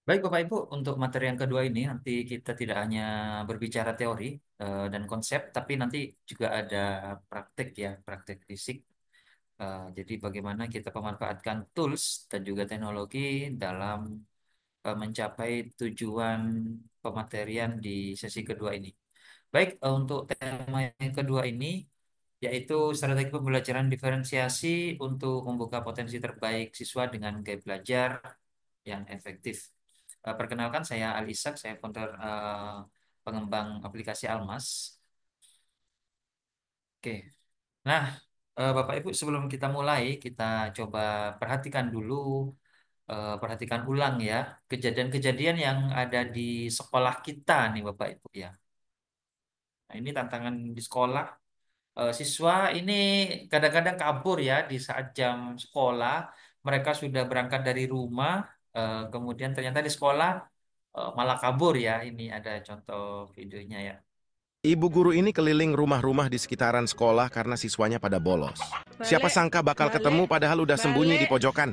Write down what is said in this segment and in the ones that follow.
Baik Bapak Ibu, untuk materi yang kedua ini nanti kita tidak hanya berbicara teori dan konsep, tapi nanti juga ada praktek ya, praktek fisik. Jadi bagaimana kita memanfaatkan tools dan juga teknologi dalam mencapai tujuan pematerian di sesi kedua ini. Baik, untuk tema yang kedua ini yaitu strategi pembelajaran diferensiasi untuk membuka potensi terbaik siswa dengan gaya belajar yang efektif. Perkenalkan saya Ali Ishak, saya founder pengembang aplikasi Almas. Oke. Nah, Bapak Ibu sebelum kita mulai, kita coba perhatikan dulu, perhatikan ulang ya kejadian-kejadian yang ada di sekolah kita nih Bapak Ibu ya. Nah, ini tantangan di sekolah. Siswa ini kadang-kadang kabur ya di saat jam sekolah. Mereka sudah berangkat dari rumah, kemudian ternyata di sekolah malah kabur ya. Ini ada contoh videonya ya. Ibu guru ini keliling rumah-rumah di sekitaran sekolah karena siswanya pada bolos. Siapa Balik, sangka bakal balik, ketemu padahal udah sembunyi di balik. pojokan.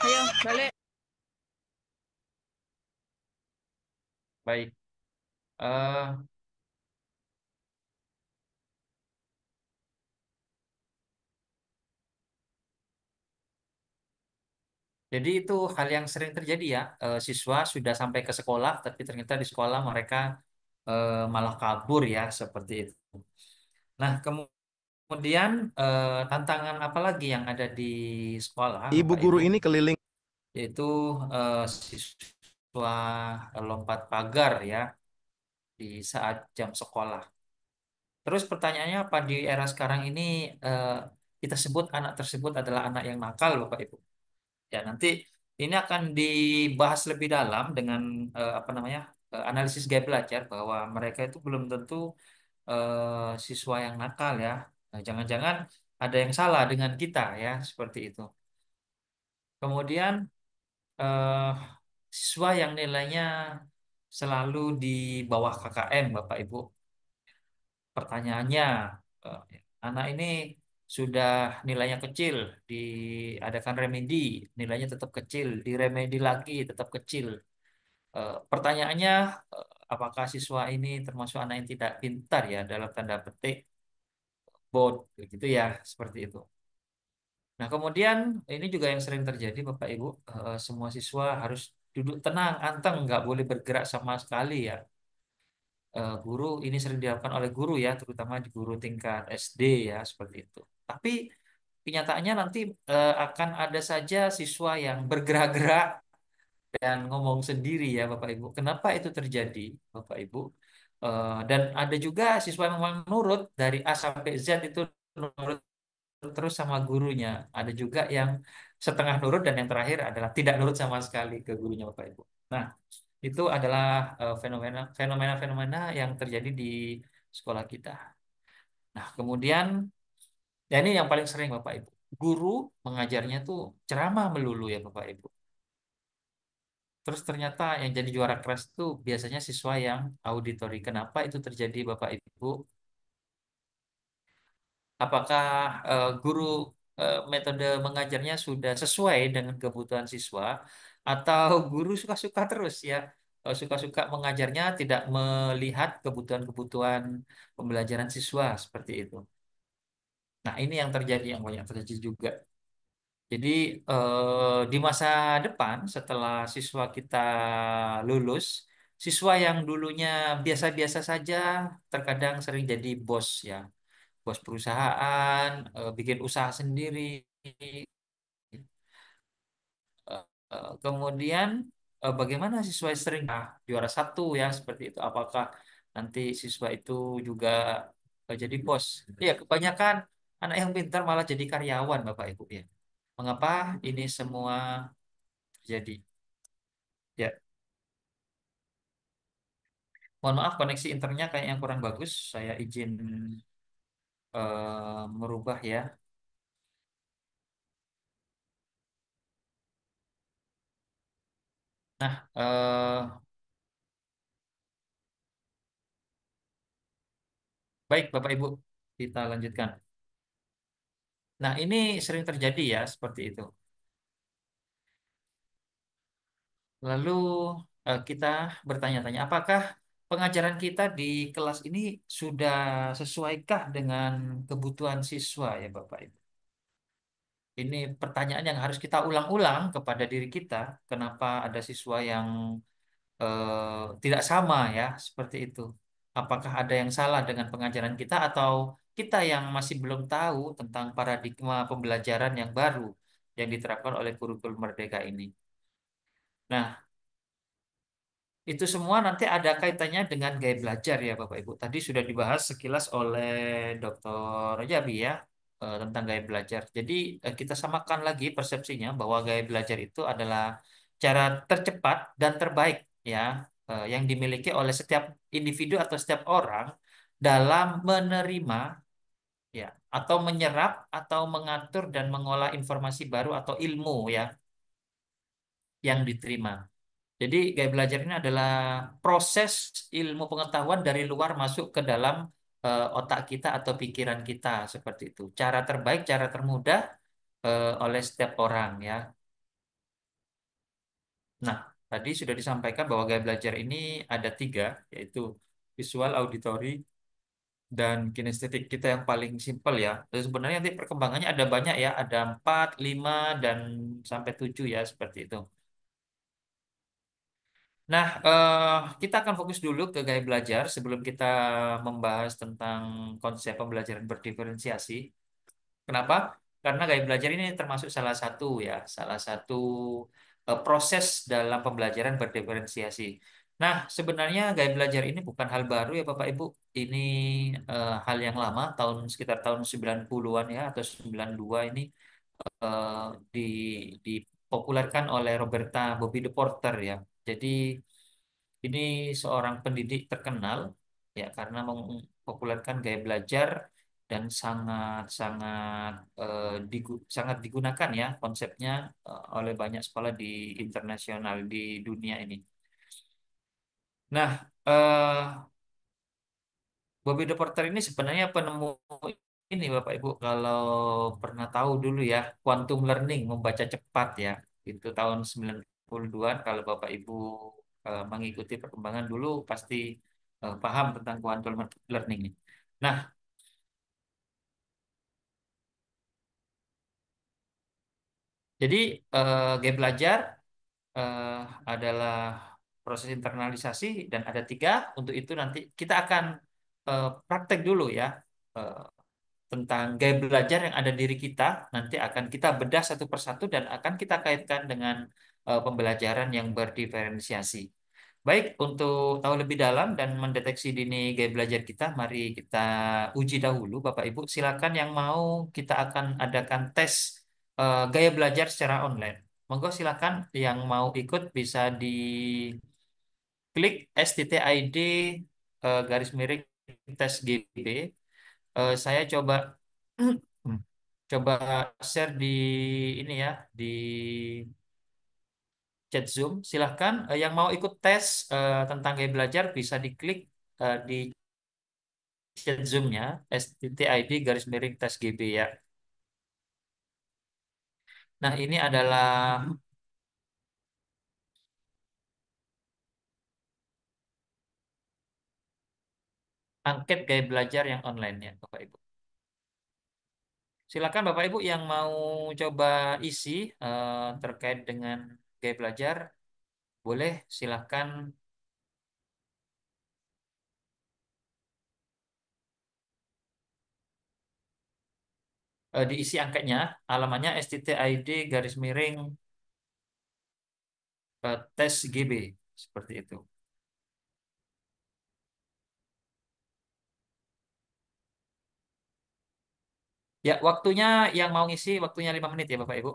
Ayo, balik. Baik. Eh, jadi itu hal yang sering terjadi ya. Siswa sudah sampai ke sekolah, tapi ternyata di sekolah mereka malah kabur ya seperti itu. Nah, kemudian tantangan apa lagi yang ada di sekolah, Ibu Bapak guru Ibu? ini keliling. Yaitu siswa lompat pagar ya di saat jam sekolah. Terus pertanyaannya apa di era sekarang ini eh, kita sebut anak tersebut adalah anak yang nakal, Bapak Ibu. Ya, nanti ini akan dibahas lebih dalam dengan apa namanya analisis gaya belajar bahwa mereka itu belum tentu siswa yang nakal ya. Jangan-jangan ada yang salah dengan kita ya seperti itu. Kemudian eh, siswa yang nilainya selalu di bawah KKM, Bapak Ibu. Pertanyaannya, eh, anak ini sudah nilainya kecil, diadakan remedi, nilainya tetap kecil, diremedi lagi tetap kecil. Pertanyaannya, apakah siswa ini termasuk anak yang tidak pintar ya dalam tanda petik, bodoh, gitu ya, seperti itu. Nah, kemudian ini juga yang sering terjadi, Bapak Ibu, semua siswa harus duduk tenang, anteng, nggak boleh bergerak sama sekali ya. Guru ini sering dilakukan oleh guru ya, terutama di guru tingkat SD ya, seperti itu. Tapi kenyataannya nanti akan ada saja siswa yang bergerak-gerak dan ngomong sendiri ya, Bapak Ibu. Kenapa itu terjadi, Bapak Ibu? Dan ada juga siswa yang memang nurut dari A sampai Z itu nurut terus sama gurunya. Ada juga yang setengah nurut dan yang terakhir adalah tidak nurut sama sekali ke gurunya Bapak Ibu. Nah, itu adalah fenomena-fenomena yang terjadi di sekolah kita. Nah, kemudian ya ini yang paling sering Bapak Ibu. Guru mengajarnya tuh ceramah melulu ya Bapak Ibu. Terus ternyata yang jadi juara kelas itu biasanya siswa yang auditori. Kenapa itu terjadi Bapak Ibu? Apakah guru metode mengajarnya sudah sesuai dengan kebutuhan siswa atau guru suka-suka terus ya suka-suka mengajarnya tidak melihat kebutuhan-kebutuhan pembelajaran siswa seperti itu. Nah, ini yang terjadi yang banyak terjadi juga. Jadi di masa depan setelah siswa kita lulus, siswa yang dulunya biasa-biasa saja terkadang sering jadi bos ya bos perusahaan, bikin usaha sendiri. Kemudian bagaimana siswa yang sering juara satu ya seperti itu? Apakah nanti siswa itu juga jadi bos? Iya, kebanyakan anak yang pintar malah jadi karyawan, Bapak Ibu ya. Mengapa ini semua terjadi? Ya, mohon maaf koneksi internetnya kayak yang kurang bagus. Saya izin merubah ya. Nah, baik Bapak Ibu, kita lanjutkan. Nah, ini sering terjadi ya seperti itu. Lalu kita bertanya-tanya, apakah pengajaran kita di kelas ini sudah sesuaikah dengan kebutuhan siswa ya Bapak Ibu? Ini pertanyaan yang harus kita ulang-ulang kepada diri kita. Kenapa ada siswa yang tidak sama ya, seperti itu. Apakah ada yang salah dengan pengajaran kita atau kita yang masih belum tahu tentang paradigma pembelajaran yang baru yang diterapkan oleh kurikulum Merdeka ini? Nah, itu semua nanti ada kaitannya dengan gaya belajar ya Bapak Ibu. Tadi sudah dibahas sekilas oleh Dr. Jabi ya tentang gaya belajar. Jadi kita samakan lagi persepsinya bahwa gaya belajar itu adalah cara tercepat dan terbaik ya yang dimiliki oleh setiap individu atau setiap orang dalam menerima ya atau menyerap atau mengatur dan mengolah informasi baru atau ilmu ya yang diterima. Jadi gaya belajar ini adalah proses ilmu pengetahuan dari luar masuk ke dalam otak kita atau pikiran kita seperti itu. Cara terbaik, cara termudah oleh setiap orang ya. Nah, tadi sudah disampaikan bahwa gaya belajar ini ada tiga, yaitu visual, auditory, dan kinestetik kita yang paling simpel ya. Dan sebenarnya nanti perkembangannya ada banyak ya, ada 4, 5, dan sampai 7 ya seperti itu. Nah, kita akan fokus dulu ke gaya belajar sebelum kita membahas tentang konsep pembelajaran berdiferensiasi. Kenapa? Karena gaya belajar ini termasuk salah satu ya, salah satu proses dalam pembelajaran berdiferensiasi. Nah, sebenarnya gaya belajar ini bukan hal baru ya Bapak Ibu. Ini hal yang lama, sekitar tahun 90-an ya atau 92 ini eh, di dipopulerkan oleh Roberta Bobby de Porter ya. Jadi ini seorang pendidik terkenal ya karena mempopulerkan gaya belajar dan sangat-sangat sangat digunakan ya konsepnya oleh banyak sekolah di internasional di dunia ini. Nah, Bobby de Porter ini sebenarnya penemu ini Bapak Ibu kalau pernah tahu dulu ya quantum learning membaca cepat ya itu tahun 92 kalau Bapak Ibu mengikuti perkembangan dulu pasti paham tentang quantum learning ini. Nah, jadi gaya belajar eh, adalah proses internalisasi dan ada tiga. Untuk itu nanti kita akan praktek dulu ya. Eh, tentang gaya belajar yang ada di diri kita nanti akan kita bedah satu persatu dan akan kita kaitkan dengan pembelajaran yang berdiferensiasi. Baik, untuk tahu lebih dalam dan mendeteksi dini gaya belajar kita, mari kita uji dahulu, Bapak Ibu. Silakan yang mau kita akan adakan tes gaya belajar secara online. Monggo silakan yang mau ikut bisa diklik STTID garis miring tes GB. Saya coba coba share di ini ya di chat Zoom. Silahkan yang mau ikut tes tentang gaya belajar bisa diklik di chat Zoom-nya STTID garis miring tes GB ya. Nah, ini adalah angket gaya belajar yang online ya, Bapak Ibu. Silakan Bapak Ibu yang mau coba isi terkait dengan gaya belajar, boleh silakan diisi angketnya. Alamannya STTID garis miring tes GB seperti itu. Ya, waktunya yang mau ngisi waktunya 5 menit ya Bapak Ibu.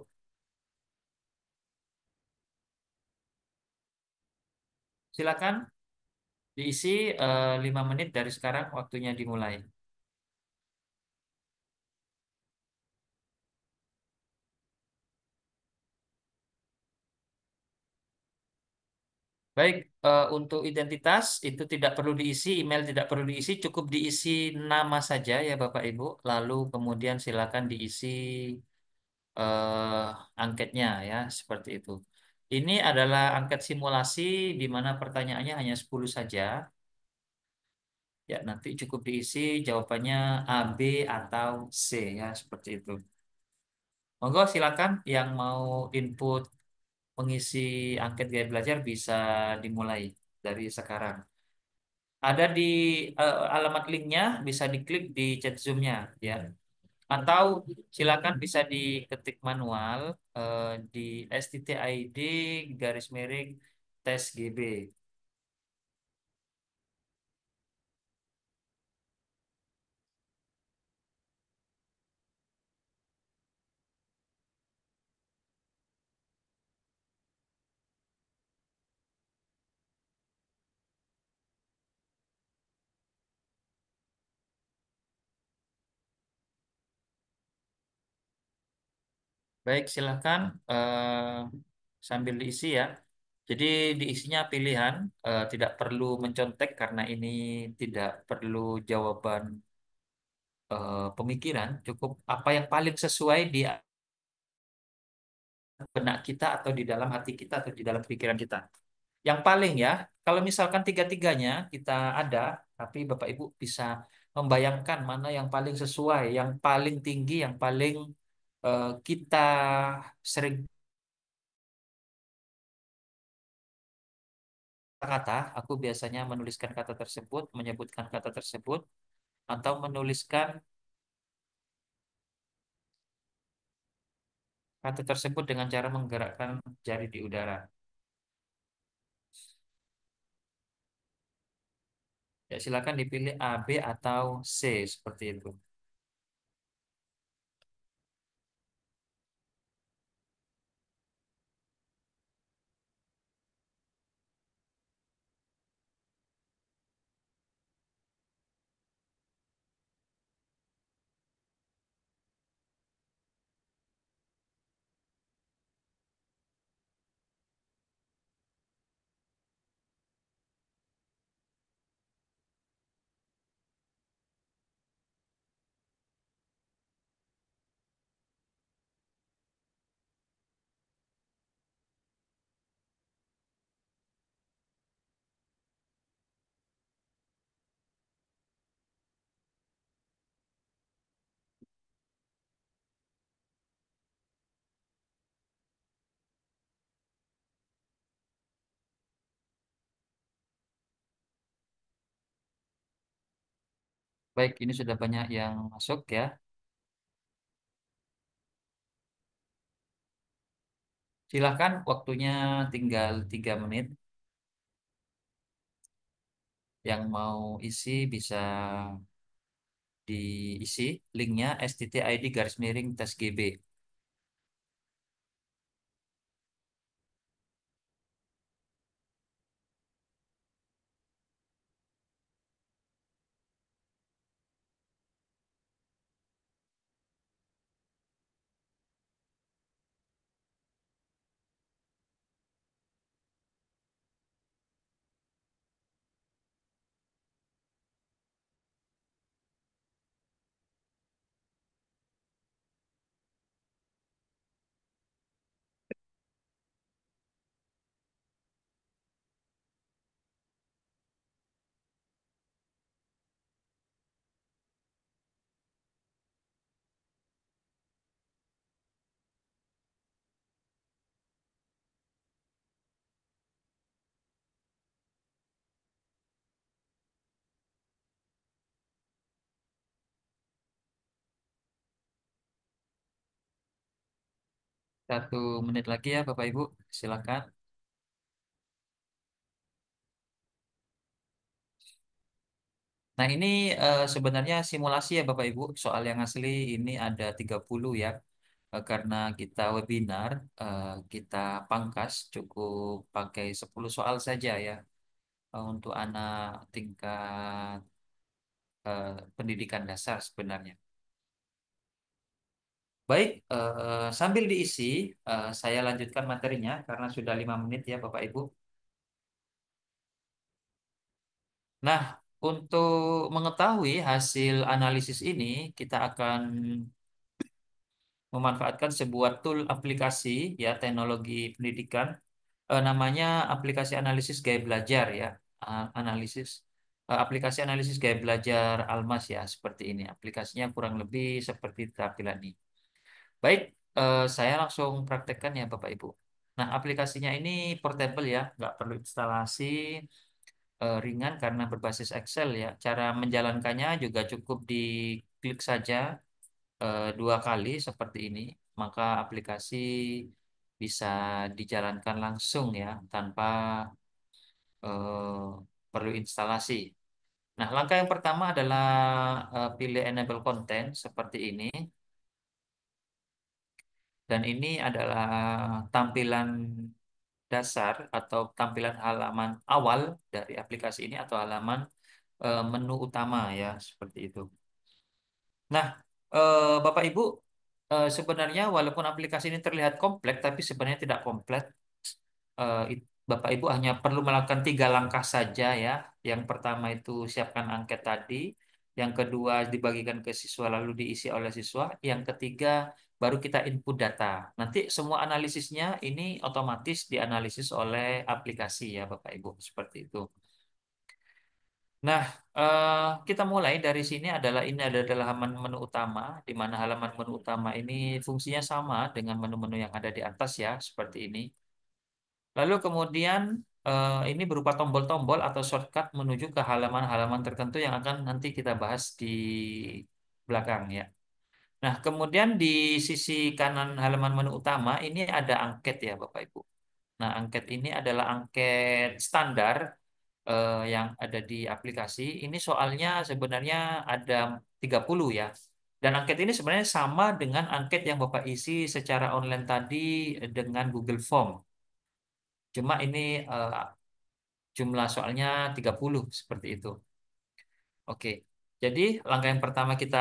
Silakan diisi 5 menit dari sekarang waktunya dimulai. Baik, untuk identitas itu tidak perlu diisi, email tidak perlu diisi, cukup diisi nama saja ya Bapak Ibu. Lalu kemudian silakan diisi angketnya ya seperti itu. Ini adalah angket simulasi di mana pertanyaannya hanya 10 saja. Ya, nanti cukup diisi jawabannya A, B, atau C ya, seperti itu. Monggo silakan yang mau input mengisi angket gaya belajar bisa dimulai dari sekarang. Ada di alamat linknya, bisa diklik di chat Zoom-nya ya. Atau silakan bisa diketik manual di STTID garis miring tes GB. Baik, silakan sambil diisi ya. Jadi diisinya pilihan, tidak perlu mencontek karena ini tidak perlu jawaban pemikiran, cukup apa yang paling sesuai di benak kita atau di dalam hati kita atau di dalam pikiran kita. Yang paling ya, kalau misalkan tiga-tiganya kita ada, tapi Bapak Ibu bisa membayangkan mana yang paling sesuai, yang paling tinggi, yang paling kita sering kata, aku biasanya menuliskan kata tersebut, menyebutkan kata tersebut, atau menuliskan kata tersebut dengan cara menggerakkan jari di udara. Ya, silakan dipilih A, B, atau C seperti itu. Baik, ini sudah banyak yang masuk ya. Silahkan, waktunya tinggal 3 menit. Yang mau isi bisa diisi linknya STTID garis miring tes GB. Satu menit lagi ya Bapak Ibu, silakan. Nah ini sebenarnya simulasi ya Bapak Ibu, soal yang asli ini ada 30 ya. Karena kita webinar, kita pangkas cukup pakai 10 soal saja ya untuk anak tingkat pendidikan dasar sebenarnya. Baik, sambil diisi, saya lanjutkan materinya karena sudah 5 menit ya Bapak Ibu. Nah, untuk mengetahui hasil analisis ini, kita akan memanfaatkan sebuah tool aplikasi ya teknologi pendidikan namanya aplikasi analisis gaya belajar ya. Aplikasi analisis gaya belajar Almas ya, seperti ini. Aplikasinya kurang lebih seperti tampilan ini. Baik, saya langsung praktekkan ya Bapak Ibu. Nah, aplikasinya ini portable ya, nggak perlu instalasi, ringan karena berbasis Excel ya. Cara menjalankannya juga cukup diklik saja 2 kali seperti ini, maka aplikasi bisa dijalankan langsung ya tanpa perlu instalasi. Nah, langkah yang pertama adalah pilih enable content seperti ini, dan ini adalah tampilan dasar atau tampilan halaman awal dari aplikasi ini atau halaman menu utama ya, seperti itu. Nah, Bapak Ibu, sebenarnya walaupun aplikasi ini terlihat kompleks, tapi sebenarnya tidak kompleks. Bapak Ibu hanya perlu melakukan 3 langkah saja ya. Yang pertama itu siapkan angket tadi, yang kedua dibagikan ke siswa lalu diisi oleh siswa, yang ketiga baru kita input data. Nanti semua analisisnya ini otomatis dianalisis oleh aplikasi ya Bapak Ibu, seperti itu. Nah, kita mulai dari sini adalah ini adalah halaman menu utama, di mana halaman menu utama ini fungsinya sama dengan menu-menu yang ada di atas ya, seperti ini. Lalu kemudian ini berupa tombol-tombol atau shortcut menuju ke halaman-halaman tertentu yang akan nanti kita bahas di belakang ya. Nah, kemudian di sisi kanan halaman menu utama ini ada angket ya Bapak Ibu. Nah, angket ini adalah angket standar yang ada di aplikasi. Ini soalnya sebenarnya ada 30 ya. Dan angket ini sebenarnya sama dengan angket yang Bapak isi secara online tadi dengan Google Form. Cuma ini eh, jumlah soalnya 30 seperti itu. Oke. Jadi langkah yang pertama kita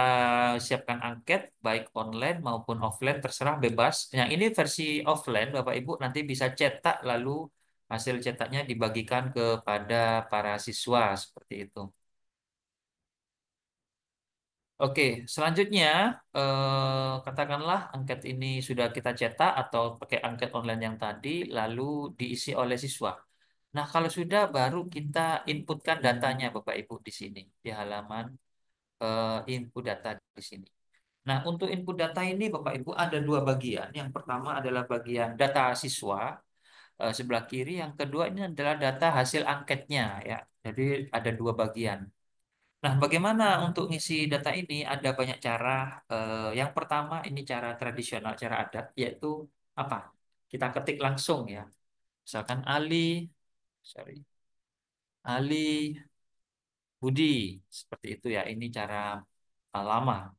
siapkan angket baik online maupun offline terserah bebas. Yang ini versi offline Bapak Ibu nanti bisa cetak lalu hasil cetaknya dibagikan kepada para siswa seperti itu. Oke, selanjutnya katakanlah angket ini sudah kita cetak atau pakai angket online yang tadi lalu diisi oleh siswa. Nah, kalau sudah baru kita inputkan datanya Bapak Ibu di sini di halaman input data di sini. Nah, untuk input data ini Bapak Ibu ada 2 bagian. Yang pertama adalah bagian data siswa sebelah kiri, yang kedua ini adalah data hasil angketnya ya. Jadi ada 2 bagian. Nah, bagaimana untuk ngisi data ini? Ada banyak cara. Yang pertama ini cara tradisional, cara adat, yaitu apa? Kita ketik langsung ya. Misalkan sorry, Ali Budi, seperti itu ya. Ini cara lama.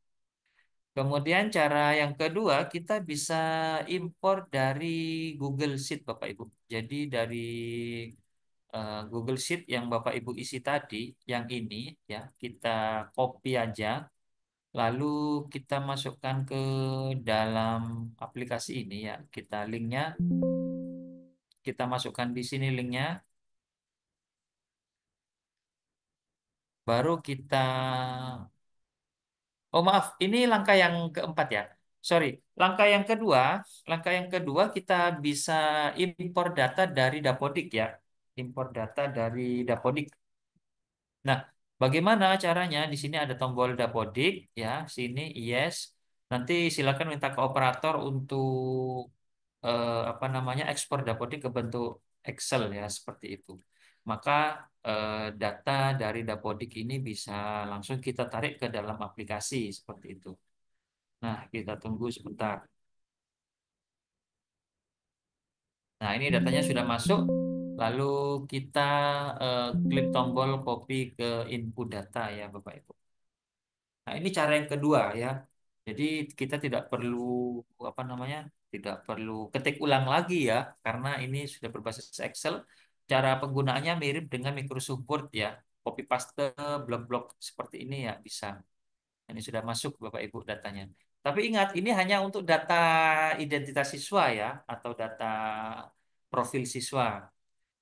Kemudian cara yang kedua, kita bisa impor dari Google Sheet, Bapak Ibu. Jadi dari Google Sheet yang Bapak Ibu isi tadi, yang ini ya, kita copy aja, lalu kita masukkan ke dalam aplikasi ini ya. Kita linknya, kita masukkan di sini linknya, baru kita Oh maaf, ini langkah yang keempat ya. Sorry, langkah yang kedua kita bisa impor data dari Dapodik ya. Impor data dari Dapodik. Nah, bagaimana caranya? Di sini ada tombol Dapodik ya, sini yes. Nanti silakan minta ke operator untuk apa namanya ekspor Dapodik ke bentuk Excel ya, seperti itu. Maka data dari Dapodik ini bisa langsung kita tarik ke dalam aplikasi seperti itu. Nah, kita tunggu sebentar. Nah, ini datanya sudah masuk. Lalu kita klik tombol copy ke input data ya, Bapak Ibu. Nah, ini cara yang kedua ya. Jadi kita tidak perlu apa namanya? Tidak perlu ketik ulang lagi ya, karena ini sudah berbasis Excel. Cara penggunaannya mirip dengan Microsoft Word ya. Copy paste blok-blok seperti ini ya bisa. Ini sudah masuk Bapak Ibu datanya. Tapi ingat, ini hanya untuk data identitas siswa ya, atau data profil siswa.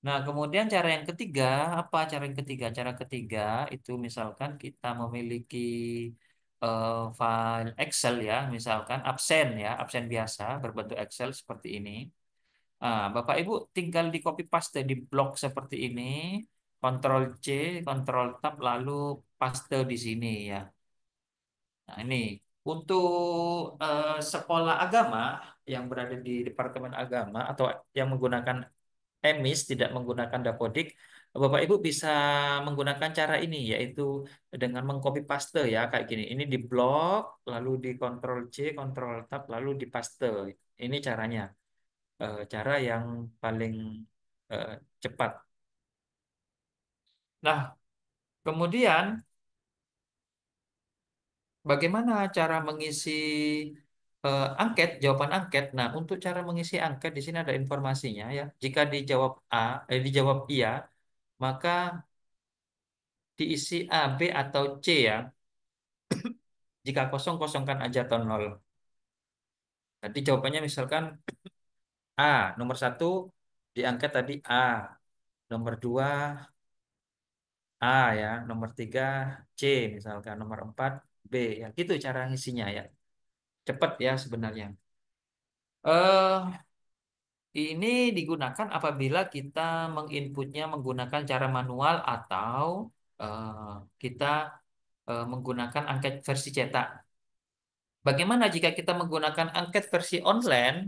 Nah, kemudian cara yang ketiga, apa cara yang ketiga? Cara ketiga itu misalkan kita memiliki file Excel ya, misalkan absen ya, absen biasa berbentuk Excel seperti ini. Bapak Ibu tinggal di copy paste di blok seperti ini, Ctrl C, Ctrl Tab, lalu paste di sini ya. Nah, ini untuk sekolah agama yang berada di Departemen Agama atau yang menggunakan emis tidak menggunakan dapodik, Bapak Ibu bisa menggunakan cara ini yaitu dengan mengcopy paste ya kayak gini. Ini di blok, lalu di Ctrl C, Ctrl Tab, lalu di paste. Ini caranya, cara yang paling eh, cepat. Nah, kemudian bagaimana cara mengisi angket, jawaban angket? Nah, untuk cara mengisi angket di sini ada informasinya ya. Jika dijawab dijawab iya, maka diisi A, B atau C ya. Jika kosong, kosongkan aja atau nol. Jadi jawabannya misalkan A, nomor satu diangkat tadi A, nomor dua A ya, nomor tiga C misalkan, nomor empat B ya. Gitu cara ngisinya ya. Cepat ya sebenarnya. Eh, ini digunakan apabila kita menginputnya menggunakan cara manual atau kita menggunakan angket versi cetak. Bagaimana jika kita menggunakan angket versi online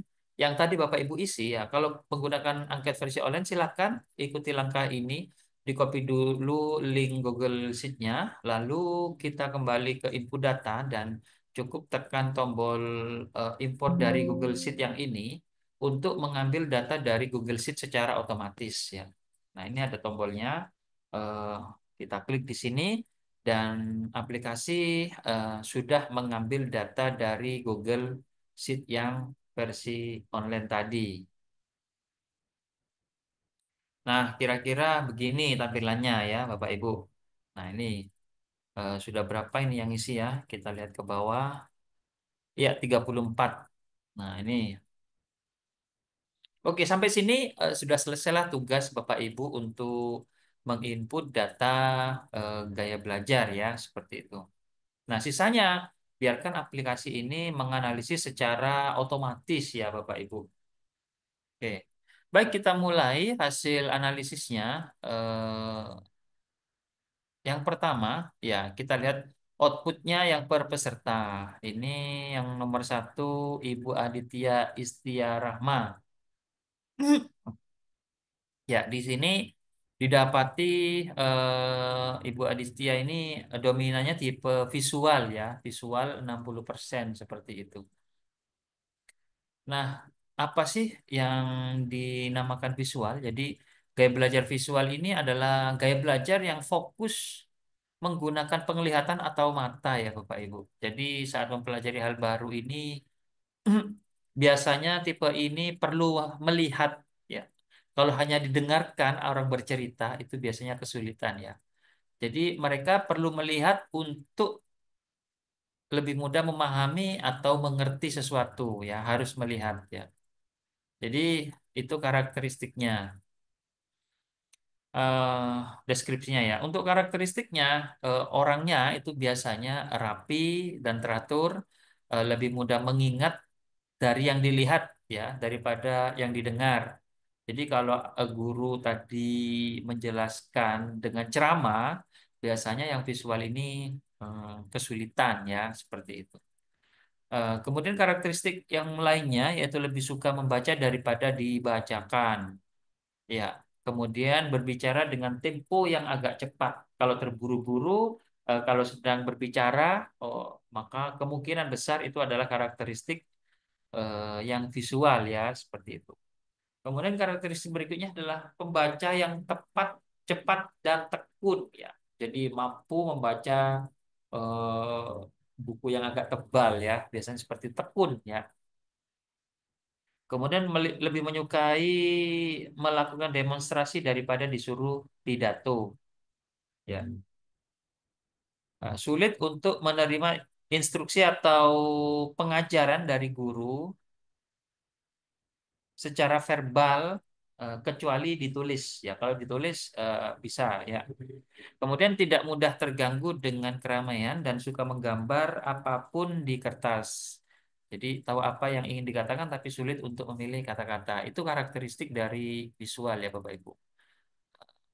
yang tadi Bapak Ibu isi ya? Kalau menggunakan angket versi online silahkan ikuti langkah ini, di copy dulu link Google Sheet-nya, lalu kita kembali ke input data dan cukup tekan tombol import dari Google Sheet yang ini untuk mengambil data dari Google Sheet secara otomatis ya. Nah, ini ada tombolnya. Eh, kita klik di sini dan aplikasi sudah mengambil data dari Google Sheet yang versi online tadi. Nah, kira-kira begini tampilannya ya, Bapak Ibu. Nah, ini sudah berapa ini yang isi ya? Kita lihat ke bawah. Ya, 34. Nah, ini. Oke, sampai sini sudah selesailah tugas Bapak Ibu untuk menginput data gaya belajar ya, seperti itu. Nah, sisanya biarkan aplikasi ini menganalisis secara otomatis ya, Bapak Ibu. Oke. Baik, kita mulai hasil analisisnya. Yang pertama, ya kita lihat outputnya yang per peserta. Ini yang nomor satu, Ibu Aditya Istia Rahma. Ya, di sini didapati Ibu Aditya ini dominannya tipe visual ya, visual 60% seperti itu. Nah, apa sih yang dinamakan visual? Jadi, gaya belajar visual ini adalah gaya belajar yang fokus menggunakan penglihatan atau mata ya, Bapak Ibu. Jadi, saat mempelajari hal baru ini, biasanya tipe ini perlu melihat ya. Kalau hanya didengarkan orang bercerita, itu biasanya kesulitan ya. Jadi, mereka perlu melihat untuk lebih mudah memahami atau mengerti sesuatu ya, harus melihat ya. Jadi itu karakteristiknya, eh deskripsinya ya. Untuk karakteristiknya, orangnya itu biasanya rapi dan teratur, lebih mudah mengingat dari yang dilihat ya daripada yang didengar. Jadi kalau guru tadi menjelaskan dengan ceramah, biasanya yang visual ini kesulitan ya seperti itu. Kemudian karakteristik yang lainnya yaitu lebih suka membaca daripada dibacakan. Ya, kemudian berbicara dengan tempo yang agak cepat. Kalau terburu-buru, kalau sedang berbicara, oh, maka kemungkinan besar itu adalah karakteristik yang visual ya, seperti itu. Kemudian karakteristik berikutnya adalah pembaca yang tepat, cepat dan tekun ya. Jadi mampu membaca eh, buku yang agak tebal ya, biasanya seperti tekun ya. Kemudian lebih menyukai melakukan demonstrasi daripada disuruh pidato. Ya. Sulit untuk menerima instruksi atau pengajaran dari guru secara verbal kecuali ditulis. Ya, kalau ditulis bisa ya. Kemudian tidak mudah terganggu dengan keramaian dan suka menggambar apapun di kertas. Jadi tahu apa yang ingin dikatakan tapi sulit untuk memilih kata-kata. Itu karakteristik dari visual ya Bapak Ibu.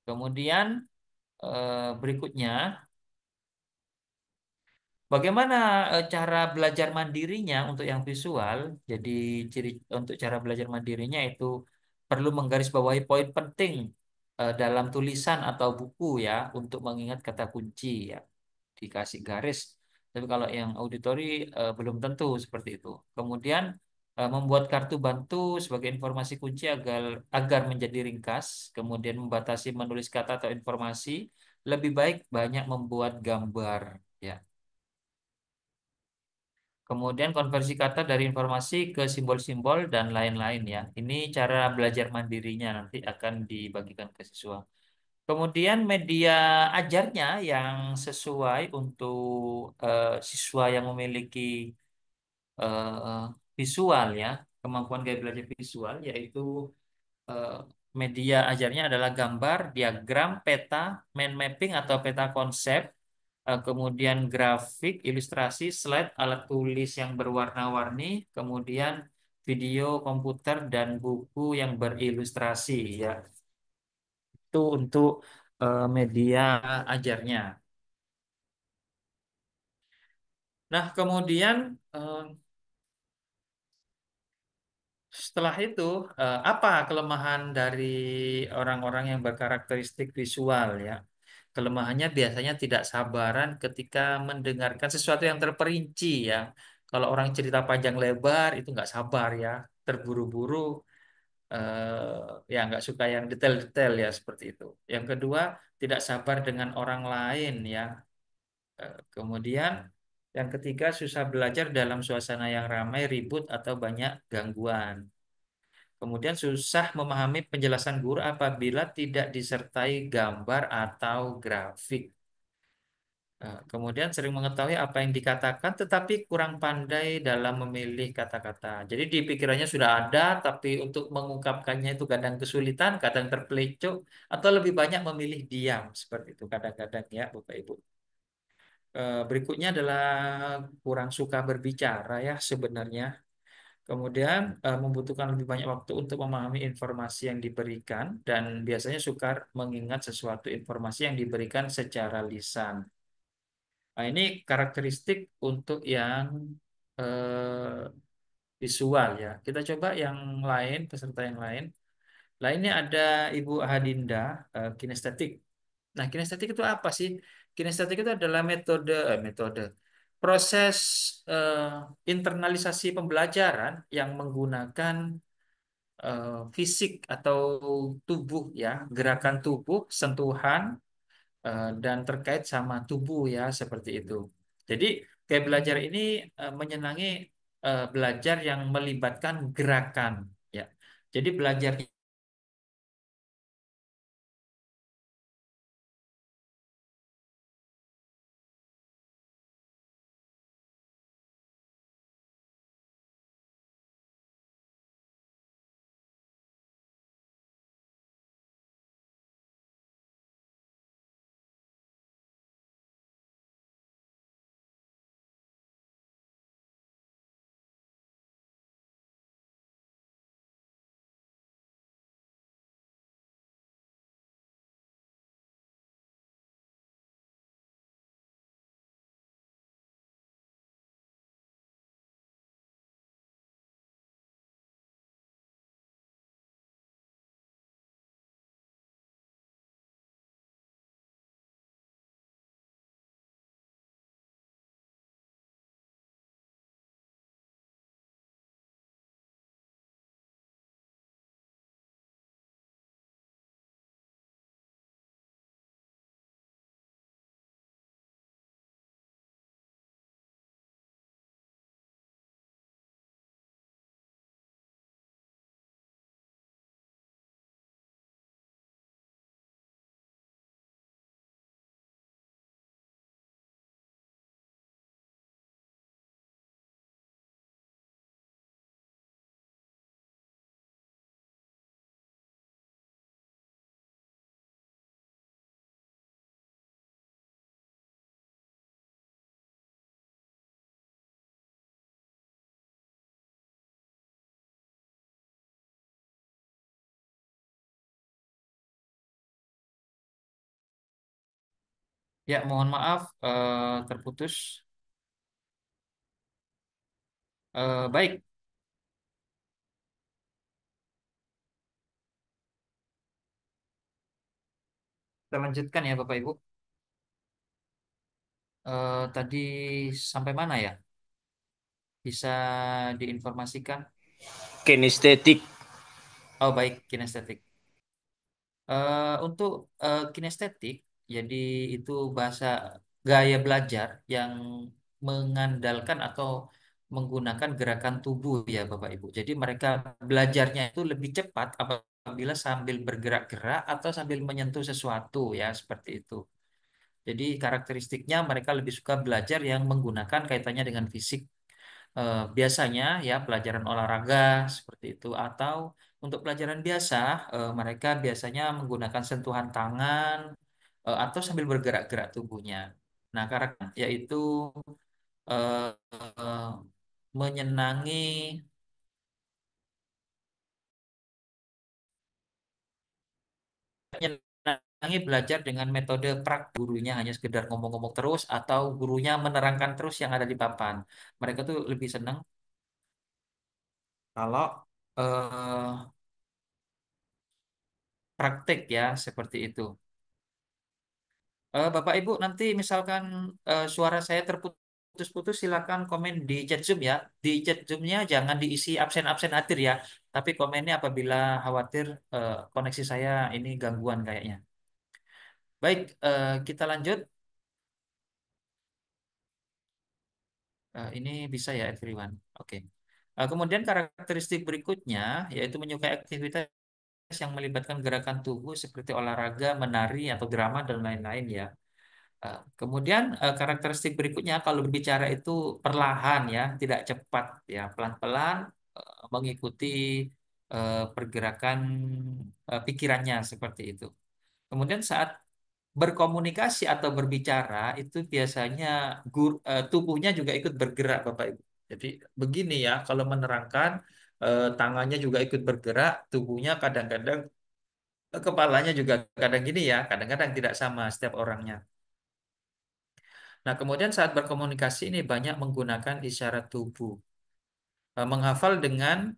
Kemudian berikutnya, bagaimana cara belajar mandirinya untuk yang visual? Jadi ciri untuk cara belajar mandirinya itu perlu menggarisbawahi poin penting dalam tulisan atau buku ya untuk mengingat kata kunci ya. Dikasih garis. Tapi kalau yang auditori belum tentu seperti itu. Kemudian membuat kartu bantu sebagai informasi kunci agar agar menjadi ringkas, kemudian membatasi menulis kata atau informasi, lebih baik banyak membuat gambar ya. Kemudian konversi kata dari informasi ke simbol-simbol dan lain-lain ya. Ini cara belajar mandirinya nanti akan dibagikan ke siswa. Kemudian media ajarnya yang sesuai untuk siswa yang memiliki eh, visual ya, kemampuan gaya belajar visual, yaitu eh, media ajarnya adalah gambar, diagram, peta, mind mapping atau peta konsep, kemudian grafik, ilustrasi, slide, alat tulis yang berwarna-warni, kemudian video, komputer, dan buku yang berilustrasi ya. Itu untuk media ajarnya. Nah, kemudian setelah itu, apa kelemahan dari orang-orang yang berkarakteristik visual ya? Kelemahannya biasanya tidak sabaran ketika mendengarkan sesuatu yang terperinci ya. Kalau orang cerita panjang lebar itu nggak sabar ya, terburu-buru, ya nggak suka yang detail-detail ya seperti itu. Yang kedua, tidak sabar dengan orang lain ya. Kemudian yang ketiga, susah belajar dalam suasana yang ramai, ribut, atau banyak gangguan. Kemudian susah memahami penjelasan guru apabila tidak disertai gambar atau grafik. Kemudian sering mengetahui apa yang dikatakan tetapi kurang pandai dalam memilih kata-kata. Jadi di pikirannya sudah ada tapi untuk mengungkapkannya itu kadang kesulitan, kadang terpelencong atau lebih banyak memilih diam seperti itu kadang-kadang ya Bapak Ibu. Berikutnya adalah kurang suka berbicara ya sebenarnya. Kemudian membutuhkan lebih banyak waktu untuk memahami informasi yang diberikan dan biasanya sukar mengingat sesuatu informasi yang diberikan secara lisan. Nah, ini karakteristik untuk yang visual ya. Kita coba yang lain, peserta yang lain. Lainnya ada Ibu Hadinda, kinestetik. Nah, kinestetik itu apa sih? Kinestetik itu adalah metode proses eh, internalisasi pembelajaran yang menggunakan fisik atau tubuh ya, gerakan tubuh, sentuhan dan terkait sama tubuh ya seperti itu. Jadi kayak belajar ini menyenangi belajar yang melibatkan gerakan ya. Jadi belajar Ya, mohon maaf terputus. Baik, kita lanjutkan ya Bapak Ibu. Tadi sampai mana ya? Bisa diinformasikan? Kinestetik. Oh baik, kinestetik. Untuk kinestetik, jadi itu bahasa gaya belajar yang mengandalkan atau menggunakan gerakan tubuh ya Bapak Ibu. Jadi mereka belajarnya itu lebih cepat apabila sambil bergerak-gerak atau sambil menyentuh sesuatu ya seperti itu. Jadi karakteristiknya mereka lebih suka belajar yang menggunakan kaitannya dengan fisik. Biasanya ya pelajaran olahraga seperti itu atau untuk pelajaran biasa mereka biasanya menggunakan sentuhan tangan atau sambil bergerak-gerak tubuhnya. Nah, karakter yaitu eh, eh, menyenangi menyenangi belajar dengan metode gurunya hanya sekedar ngomong-ngomong terus atau gurunya menerangkan terus yang ada di papan. Mereka tuh lebih senang kalau eh, praktek ya seperti itu. Bapak Ibu nanti misalkan suara saya terputus-putus silakan komen di chat Zoom ya. Di chat Zoom-nya jangan diisi absen-absen hadir ya, tapi komennya apabila khawatir koneksi saya ini gangguan kayaknya. Baik, kita lanjut. Ini bisa ya everyone. Oke. Kemudian karakteristik berikutnya yaitu menyukai aktivitas yang melibatkan gerakan tubuh seperti olahraga, menari atau drama dan lain-lain ya. Kemudian karakteristik berikutnya kalau berbicara itu perlahan ya, tidak cepat ya, pelan-pelan mengikuti pergerakan pikirannya seperti itu. Kemudian saat berkomunikasi atau berbicara itu biasanya tubuhnya juga ikut bergerak Bapak Ibu. Jadi begini ya, kalau menerangkan tangannya juga ikut bergerak, tubuhnya kadang-kadang kepalanya juga kadang gini ya, kadang-kadang tidak sama setiap orangnya. Nah, kemudian saat berkomunikasi ini banyak menggunakan isyarat tubuh. Menghafal dengan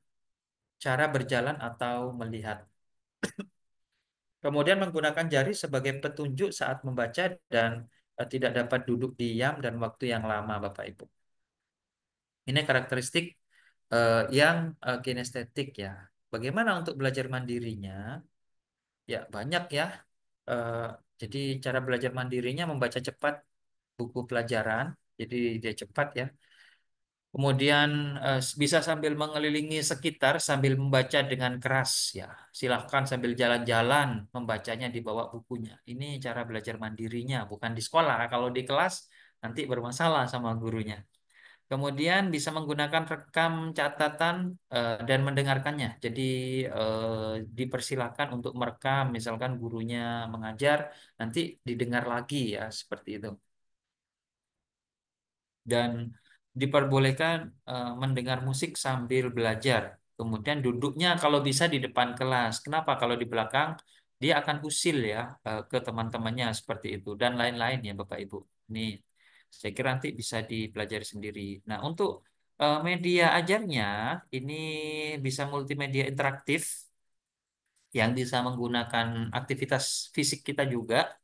cara berjalan atau melihat. Kemudian menggunakan jari sebagai petunjuk saat membaca dan tidak dapat duduk diam dan waktu yang lama, Bapak Ibu. Ini karakteristik yang kinestetik ya. Bagaimana untuk belajar mandirinya? Ya, banyak ya. Eh, jadi cara belajar mandirinya membaca cepat buku pelajaran. Jadi dia cepat ya. Kemudian bisa sambil mengelilingi sekitar sambil membaca dengan keras ya. Silahkan sambil jalan-jalan membacanya di bawah bukunya. Ini cara belajar mandirinya, bukan di sekolah. Kalau di kelas nanti bermasalah sama gurunya. Kemudian bisa menggunakan rekam catatan dan mendengarkannya. Jadi dipersilahkan untuk merekam, misalkan gurunya mengajar, nanti didengar lagi ya seperti itu dan diperbolehkan mendengar musik sambil belajar. Kemudian duduknya kalau bisa di depan kelas. Kenapa? Kalau di belakang dia akan usil ya ke teman-temannya seperti itu dan lain-lain ya Bapak Ibu. Ini saya kira nanti bisa dipelajari sendiri. Nah, untuk media ajarnya ini bisa multimedia interaktif yang bisa menggunakan aktivitas fisik kita juga,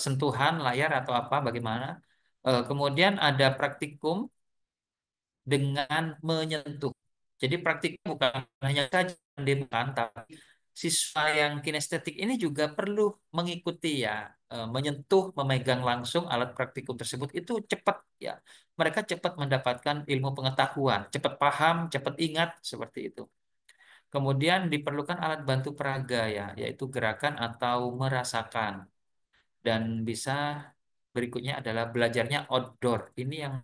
sentuhan layar atau apa bagaimana. Kemudian ada praktikum dengan menyentuh. Jadi praktikum bukan hanya saja mendemokan, tapi siswa yang kinestetik ini juga perlu mengikuti ya, menyentuh, memegang langsung alat praktikum tersebut itu cepat ya. Mereka cepat mendapatkan ilmu pengetahuan, cepat paham, cepat ingat seperti itu. Kemudian diperlukan alat bantu peraga ya, yaitu gerakan atau merasakan. Dan bisa berikutnya adalah belajarnya outdoor. Ini yang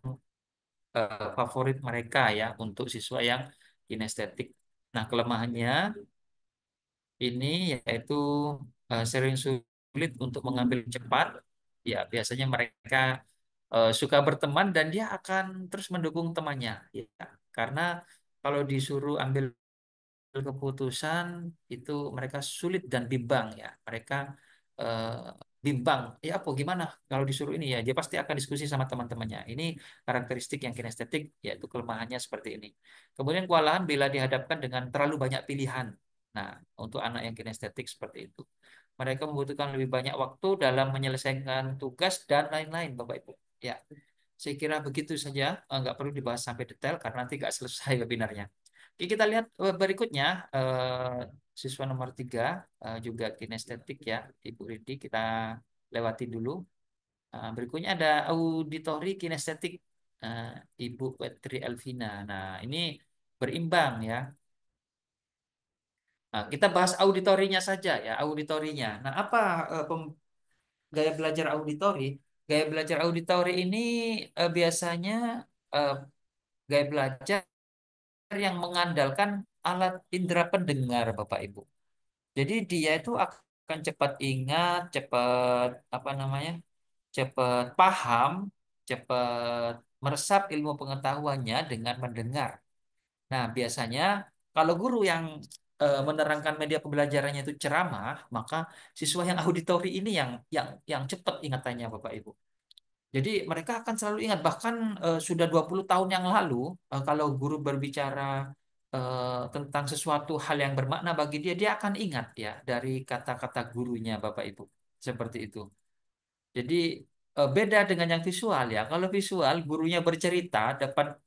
favorit mereka ya untuk siswa yang kinestetik. Nah, kelemahannya ini yaitu sering sulit untuk mengambil cepat. Ya, biasanya mereka suka berteman dan dia akan terus mendukung temannya. Ya, karena kalau disuruh ambil keputusan itu mereka sulit dan bimbang ya. Mereka bimbang, ya apa gimana kalau disuruh ini ya, dia pasti akan diskusi sama teman-temannya. Ini karakteristik yang kinestetik, yaitu kelemahannya seperti ini. Kemudian kewalahan bila dihadapkan dengan terlalu banyak pilihan. Nah, untuk anak yang kinestetik seperti itu. Mereka membutuhkan lebih banyak waktu dalam menyelesaikan tugas dan lain-lain, Bapak Ibu. Ya, saya kira begitu saja. Nggak perlu dibahas sampai detail karena nanti nggak selesai webinarnya. Oke, kita lihat berikutnya. Siswa nomor 3 juga kinestetik ya, Ibu Ridi. Kita lewati dulu. Berikutnya ada auditori kinestetik, eh, Ibu Petri Elvina. Nah, ini berimbang ya. Nah, kita bahas auditorinya saja ya, auditorinya. Nah, apa gaya belajar auditori? Gaya belajar auditori ini biasanya eh, gaya belajar yang mengandalkan alat indera pendengar, Bapak Ibu. Jadi dia itu akan cepat ingat, cepat apa namanya, cepat paham, cepat meresap ilmu pengetahuannya dengan mendengar. Nah, biasanya kalau guru yang menerangkan media pembelajarannya itu ceramah, maka siswa yang auditori ini yang cepat ingatannya, Bapak Ibu. Jadi mereka akan selalu ingat, bahkan sudah 20 tahun yang lalu, kalau guru berbicara tentang sesuatu hal yang bermakna bagi dia, dia akan ingat ya dari kata-kata gurunya, Bapak Ibu. Seperti itu. Jadi beda dengan yang visual ya. Kalau visual, gurunya bercerita, dapat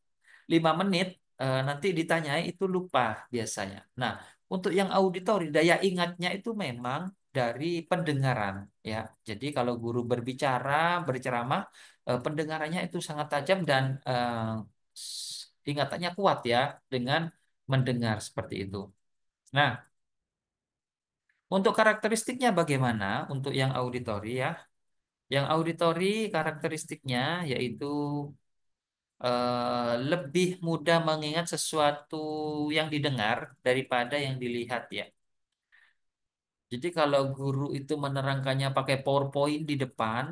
5 menit, nanti ditanyai itu lupa biasanya. Nah, untuk yang auditori, daya ingatnya itu memang dari pendengaran ya. Jadi kalau guru berbicara, berceramah, pendengarannya itu sangat tajam dan ingatannya kuat ya dengan mendengar seperti itu. Nah, untuk karakteristiknya bagaimana untuk yang auditori ya? Yang auditori karakteristiknya yaitu lebih mudah mengingat sesuatu yang didengar daripada yang dilihat ya. Jadi kalau guru itu menerangkannya pakai PowerPoint di depan,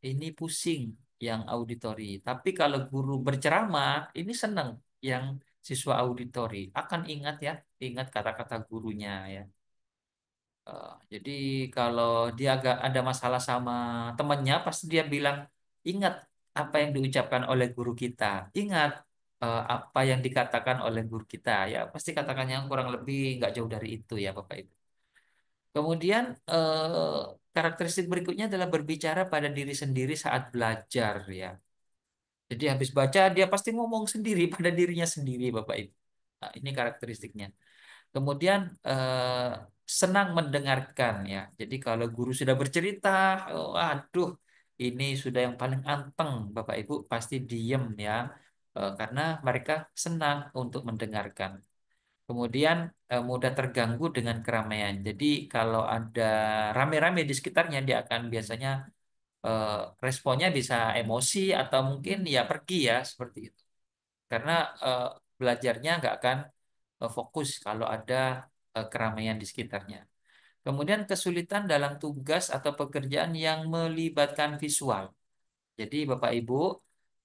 ini pusing yang auditori. Tapi kalau guru berceramah, ini senang yang siswa auditori. Akan ingat ya, ingat kata-kata gurunya ya. Jadi kalau dia agak ada masalah sama temannya, pasti dia bilang, ingat apa yang diucapkan oleh guru kita. Ingat apa yang dikatakan oleh guru kita. Ya, pasti katakan yang kurang lebih nggak jauh dari itu ya, Bapak Ibu. Kemudian karakteristik berikutnya adalah berbicara pada diri sendiri saat belajar ya. Jadi habis baca dia pasti ngomong sendiri pada dirinya sendiri, Bapak Ibu. Nah, ini karakteristiknya. Kemudian senang mendengarkan ya. Jadi kalau guru sudah bercerita, oh, aduh, ini sudah yang paling anteng, Bapak Ibu pasti diem ya. Karena mereka senang untuk mendengarkan. Kemudian mudah terganggu dengan keramaian. Jadi kalau ada rame-rame di sekitarnya, dia akan biasanya eh, responnya bisa emosi atau mungkin ya pergi ya seperti itu. Karena eh, belajarnya nggak akan fokus kalau ada keramaian di sekitarnya. Kemudian kesulitan dalam tugas atau pekerjaan yang melibatkan visual. Jadi Bapak Ibu,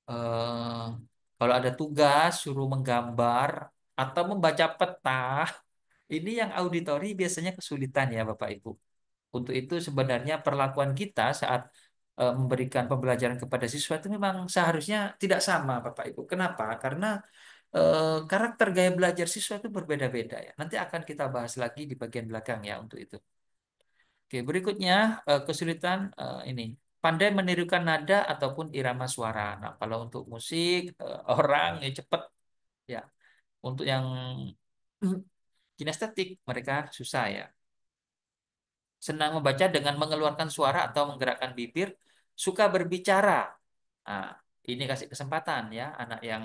eh, kalau ada tugas suruh menggambar atau membaca peta, ini yang auditori biasanya kesulitan ya Bapak Ibu. Untuk itu sebenarnya perlakuan kita saat memberikan pembelajaran kepada siswa itu memang seharusnya tidak sama Bapak Ibu. Kenapa? Karena karakter gaya belajar siswa itu berbeda-beda ya. Nanti akan kita bahas lagi di bagian belakang ya untuk itu. Oke, berikutnya kesulitan ini pandai menirukan nada ataupun irama suara. Nah, kalau untuk musik orang ya cepat ya. Untuk yang kinestetik mereka susah ya. Senang membaca dengan mengeluarkan suara atau menggerakkan bibir, suka berbicara. Nah, ini kasih kesempatan ya anak yang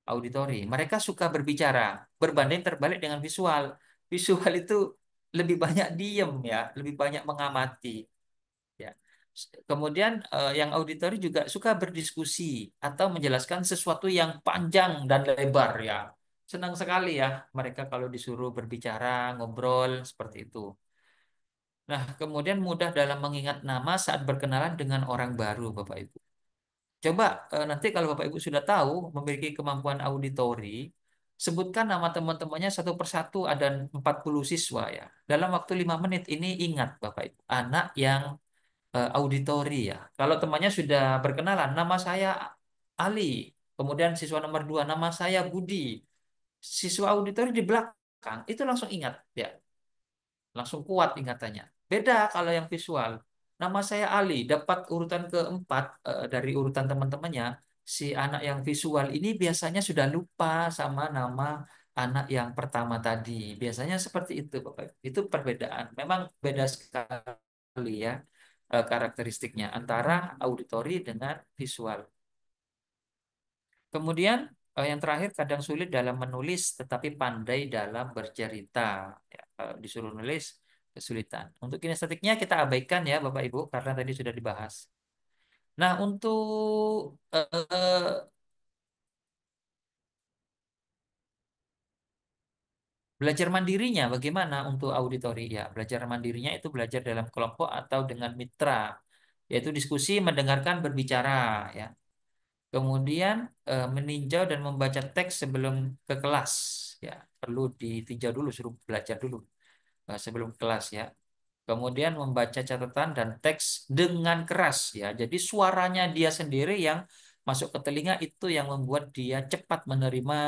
auditori. Mereka suka berbicara, berbanding terbalik dengan visual. Visual itu lebih banyak diem ya, lebih banyak mengamati ya. Kemudian yang auditori juga suka berdiskusi atau menjelaskan sesuatu yang panjang dan lebar ya. Senang sekali ya mereka kalau disuruh berbicara, ngobrol seperti itu. Nah, kemudian mudah dalam mengingat nama saat berkenalan dengan orang baru, Bapak Ibu. Coba nanti kalau Bapak Ibu sudah tahu memiliki kemampuan auditori, sebutkan nama teman-temannya satu persatu, ada 40 siswa ya. Dalam waktu 5 menit ini ingat Bapak Ibu, anak yang auditori ya. Kalau temannya sudah berkenalan, nama saya Ali. Kemudian siswa nomor 2, nama saya Budi. Siswa auditori di belakang itu langsung ingat ya, langsung kuat ingatannya. Beda kalau yang visual. Nama saya Ali, dapat urutan keempat dari urutan teman-temannya. Si anak yang visual ini biasanya sudah lupa sama nama anak yang pertama tadi. Biasanya seperti itu, Bapak. Itu perbedaan. Memang beda sekali ya karakteristiknya antara auditori dengan visual. Kemudian yang terakhir kadang sulit dalam menulis tetapi pandai dalam bercerita. Ya, kalau disuruh nulis kesulitan. Untuk kinestetiknya kita abaikan ya Bapak Ibu karena tadi sudah dibahas. Nah, untuk belajar mandirinya bagaimana untuk auditori? Ya, belajar mandirinya itu belajar dalam kelompok atau dengan mitra, yaitu diskusi, mendengarkan, berbicara ya. Kemudian meninjau dan membaca teks sebelum ke kelas ya, perlu ditinjau dulu, suruh belajar dulu sebelum kelas ya. Kemudian membaca catatan dan teks dengan keras ya. Jadi suaranya dia sendiri yang masuk ke telinga itu yang membuat dia cepat menerima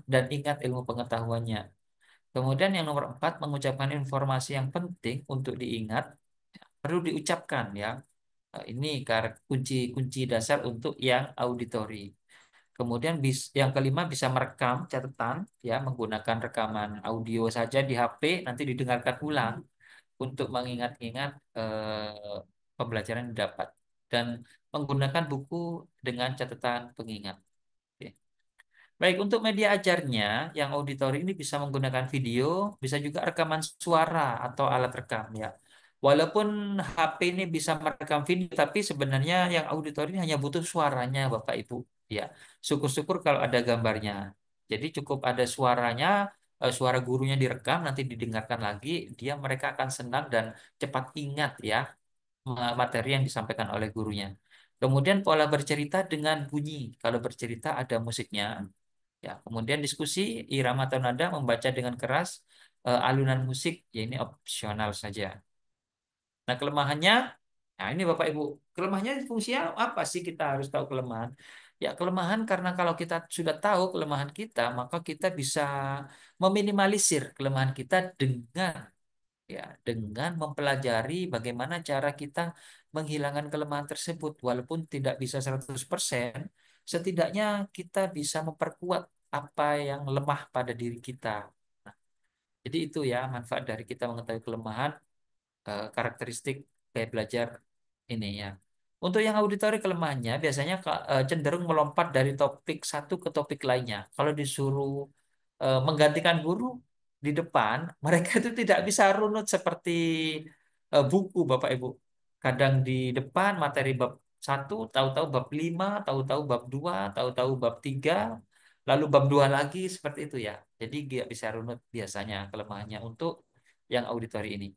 dan ingat ilmu pengetahuannya. Kemudian yang nomor 4, mengucapkan informasi yang penting untuk diingat perlu diucapkan ya. Ini kunci-kunci dasar untuk yang auditori. Kemudian yang kelima bisa merekam catatan ya, menggunakan rekaman audio saja di HP nanti didengarkan ulang untuk mengingat-ingat pembelajaran yang didapat dan menggunakan buku dengan catatan pengingat. Oke. Baik, untuk media ajarnya yang auditori ini bisa menggunakan video, bisa juga rekaman suara atau alat rekam ya. Walaupun HP ini bisa merekam video, tapi sebenarnya yang auditori ini hanya butuh suaranya, Bapak Ibu. Ya, syukur-syukur kalau ada gambarnya. Jadi cukup ada suaranya, suara gurunya direkam, nanti didengarkan lagi, mereka akan senang dan cepat ingat ya materi yang disampaikan oleh gurunya. Kemudian pola bercerita dengan bunyi. Kalau bercerita ada musiknya. Ya, kemudian diskusi, irama atau nada, membaca dengan keras, alunan musik, ya ini opsional saja. Nah, kelemahannya, nah ini Bapak Ibu, kelemahannya fungsinya apa sih kita harus tahu kelemahan? Ya, kelemahan karena kalau kita sudah tahu kelemahan kita, maka kita bisa meminimalisir kelemahan kita dengan mempelajari bagaimana cara kita menghilangkan kelemahan tersebut. Walaupun tidak bisa 100%, setidaknya kita bisa memperkuat apa yang lemah pada diri kita. Nah, jadi itu ya manfaat dari kita mengetahui kelemahan, karakteristik gaya belajar ini ya. Untuk yang auditori kelemahannya biasanya cenderung melompat dari topik satu ke topik lainnya. Kalau disuruh menggantikan guru di depan, mereka itu tidak bisa runut seperti buku Bapak Ibu. Kadang di depan materi bab satu, tahu-tahu bab 5, tahu-tahu bab 2, tahu-tahu bab 3, lalu bab 2 lagi seperti itu ya. Jadi tidak bisa runut biasanya kelemahannya untuk yang auditori ini.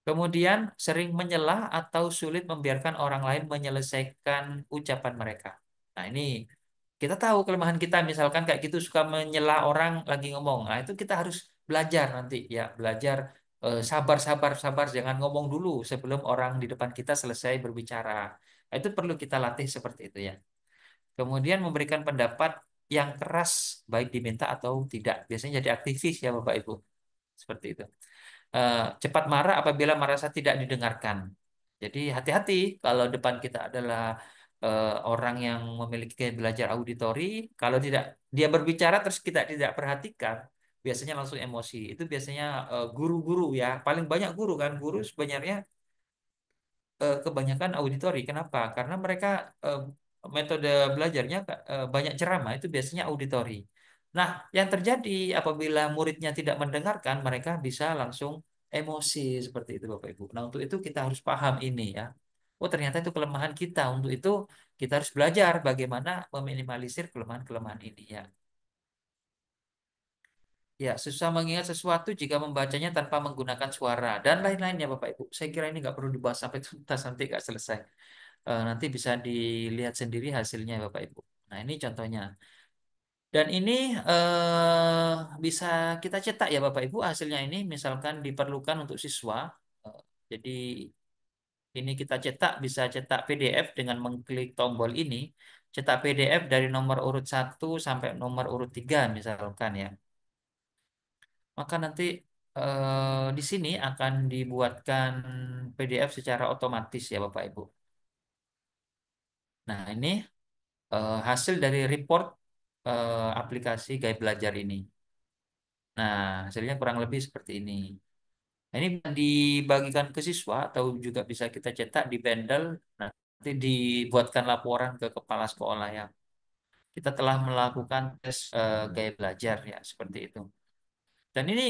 Kemudian sering menyelah atau sulit membiarkan orang lain menyelesaikan ucapan mereka. Nah, ini kita tahu kelemahan kita misalkan kayak gitu suka menyela orang lagi ngomong. Nah, itu kita harus belajar nanti ya, belajar sabar sabar sabar jangan ngomong dulu sebelum orang di depan kita selesai berbicara. Nah, itu perlu kita latih seperti itu ya. Kemudian memberikan pendapat yang keras baik diminta atau tidak. Biasanya jadi aktivis ya Bapak Ibu. Seperti itu. Cepat marah apabila merasa tidak didengarkan. Jadi hati-hati kalau depan kita adalah orang yang memiliki gaya belajar auditori, kalau tidak dia berbicara terus kita tidak perhatikan, biasanya langsung emosi. Itu biasanya guru-guru ya, paling banyak guru kan, guru sebenarnya kebanyakan auditori. Kenapa? Karena mereka eh, metode belajarnya banyak ceramah itu biasanya auditori. Nah, yang terjadi apabila muridnya tidak mendengarkan, mereka bisa langsung emosi seperti itu, Bapak Ibu. Nah, untuk itu kita harus paham ini ya. Oh, ternyata itu kelemahan kita. Untuk itu kita harus belajar bagaimana meminimalisir kelemahan-kelemahan ini ya. Ya, susah mengingat sesuatu jika membacanya tanpa menggunakan suara dan lain-lainnya, Bapak Ibu. Saya kira ini nggak perlu dibahas sampai tuntas nanti nggak selesai. Nanti bisa dilihat sendiri hasilnya, Bapak Ibu. Nah, ini contohnya. Dan ini bisa kita cetak ya, Bapak Ibu. Hasilnya ini misalkan diperlukan untuk siswa. Eh, jadi Ini kita cetak, bisa cetak PDF dengan mengklik tombol ini. Cetak PDF dari nomor urut 1 sampai nomor urut 3 misalkan ya. Maka nanti di sini akan dibuatkan PDF secara otomatis ya Bapak Ibu. Nah, ini hasil dari report aplikasi Gaya Belajar ini. Nah, hasilnya kurang lebih seperti ini. Nah, ini dibagikan ke siswa atau juga bisa kita cetak di bundle. Nanti dibuatkan laporan ke kepala sekolah ya. Kita telah melakukan tes gaya belajar ya seperti itu. Dan ini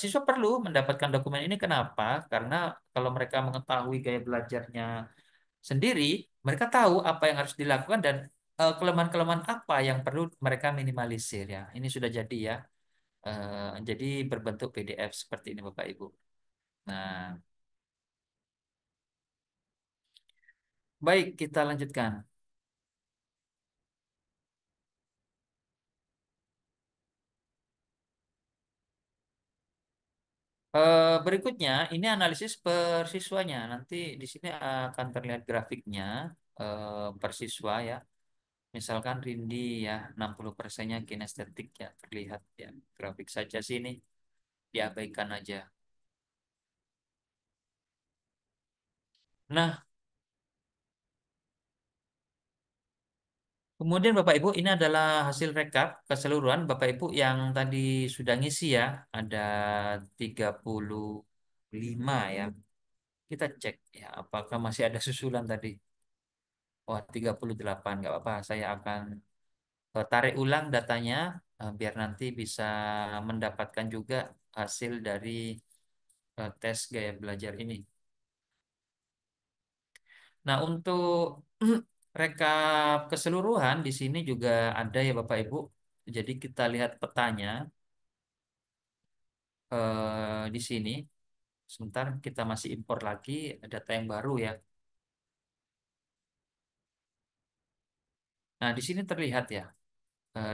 siswa perlu mendapatkan dokumen ini kenapa? Karena kalau mereka mengetahui gaya belajarnya sendiri, mereka tahu apa yang harus dilakukan dan kelemahan-kelemahan apa yang perlu mereka minimalisir ya. Ini sudah jadi ya. Jadi berbentuk PDF seperti ini Bapak Ibu. Nah, baik kita lanjutkan. Berikutnya ini analisis per siswanya. Nanti di sini akan terlihat grafiknya per siswa ya. Misalkan Rindi ya 60%-nya kinestetik ya terlihat ya. Grafik saja sini diabaikan aja. Nah, kemudian Bapak Ibu ini adalah hasil rekap keseluruhan Bapak Ibu yang tadi sudah ngisi ya. Ada 35 ya. Kita cek ya apakah masih ada susulan tadi. Wah, 38 nggak apa-apa. Saya akan tarik ulang datanya biar nanti bisa mendapatkan juga hasil dari tes gaya belajar ini. Nah, untuk rekap keseluruhan di sini juga ada ya Bapak Ibu. Jadi kita lihat petanya di sini. Sebentar kita masih impor lagi data yang baru ya. Nah, di sini terlihat ya.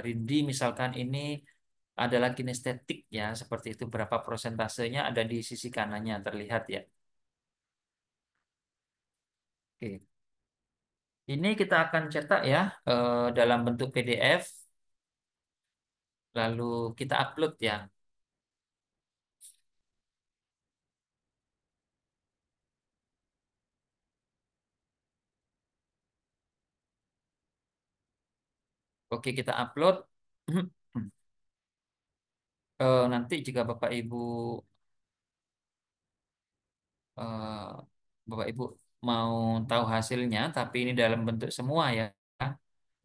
Rindi misalkan ini adalah kinestetik ya, seperti itu berapa prosentasenya ada di sisi kanannya terlihat ya. Oke. Ini kita akan cetak ya dalam bentuk PDF, lalu kita upload ya. Oke, kita upload. Nanti jika eh, Bapak Ibu mau tahu hasilnya, tapi ini dalam bentuk semua ya.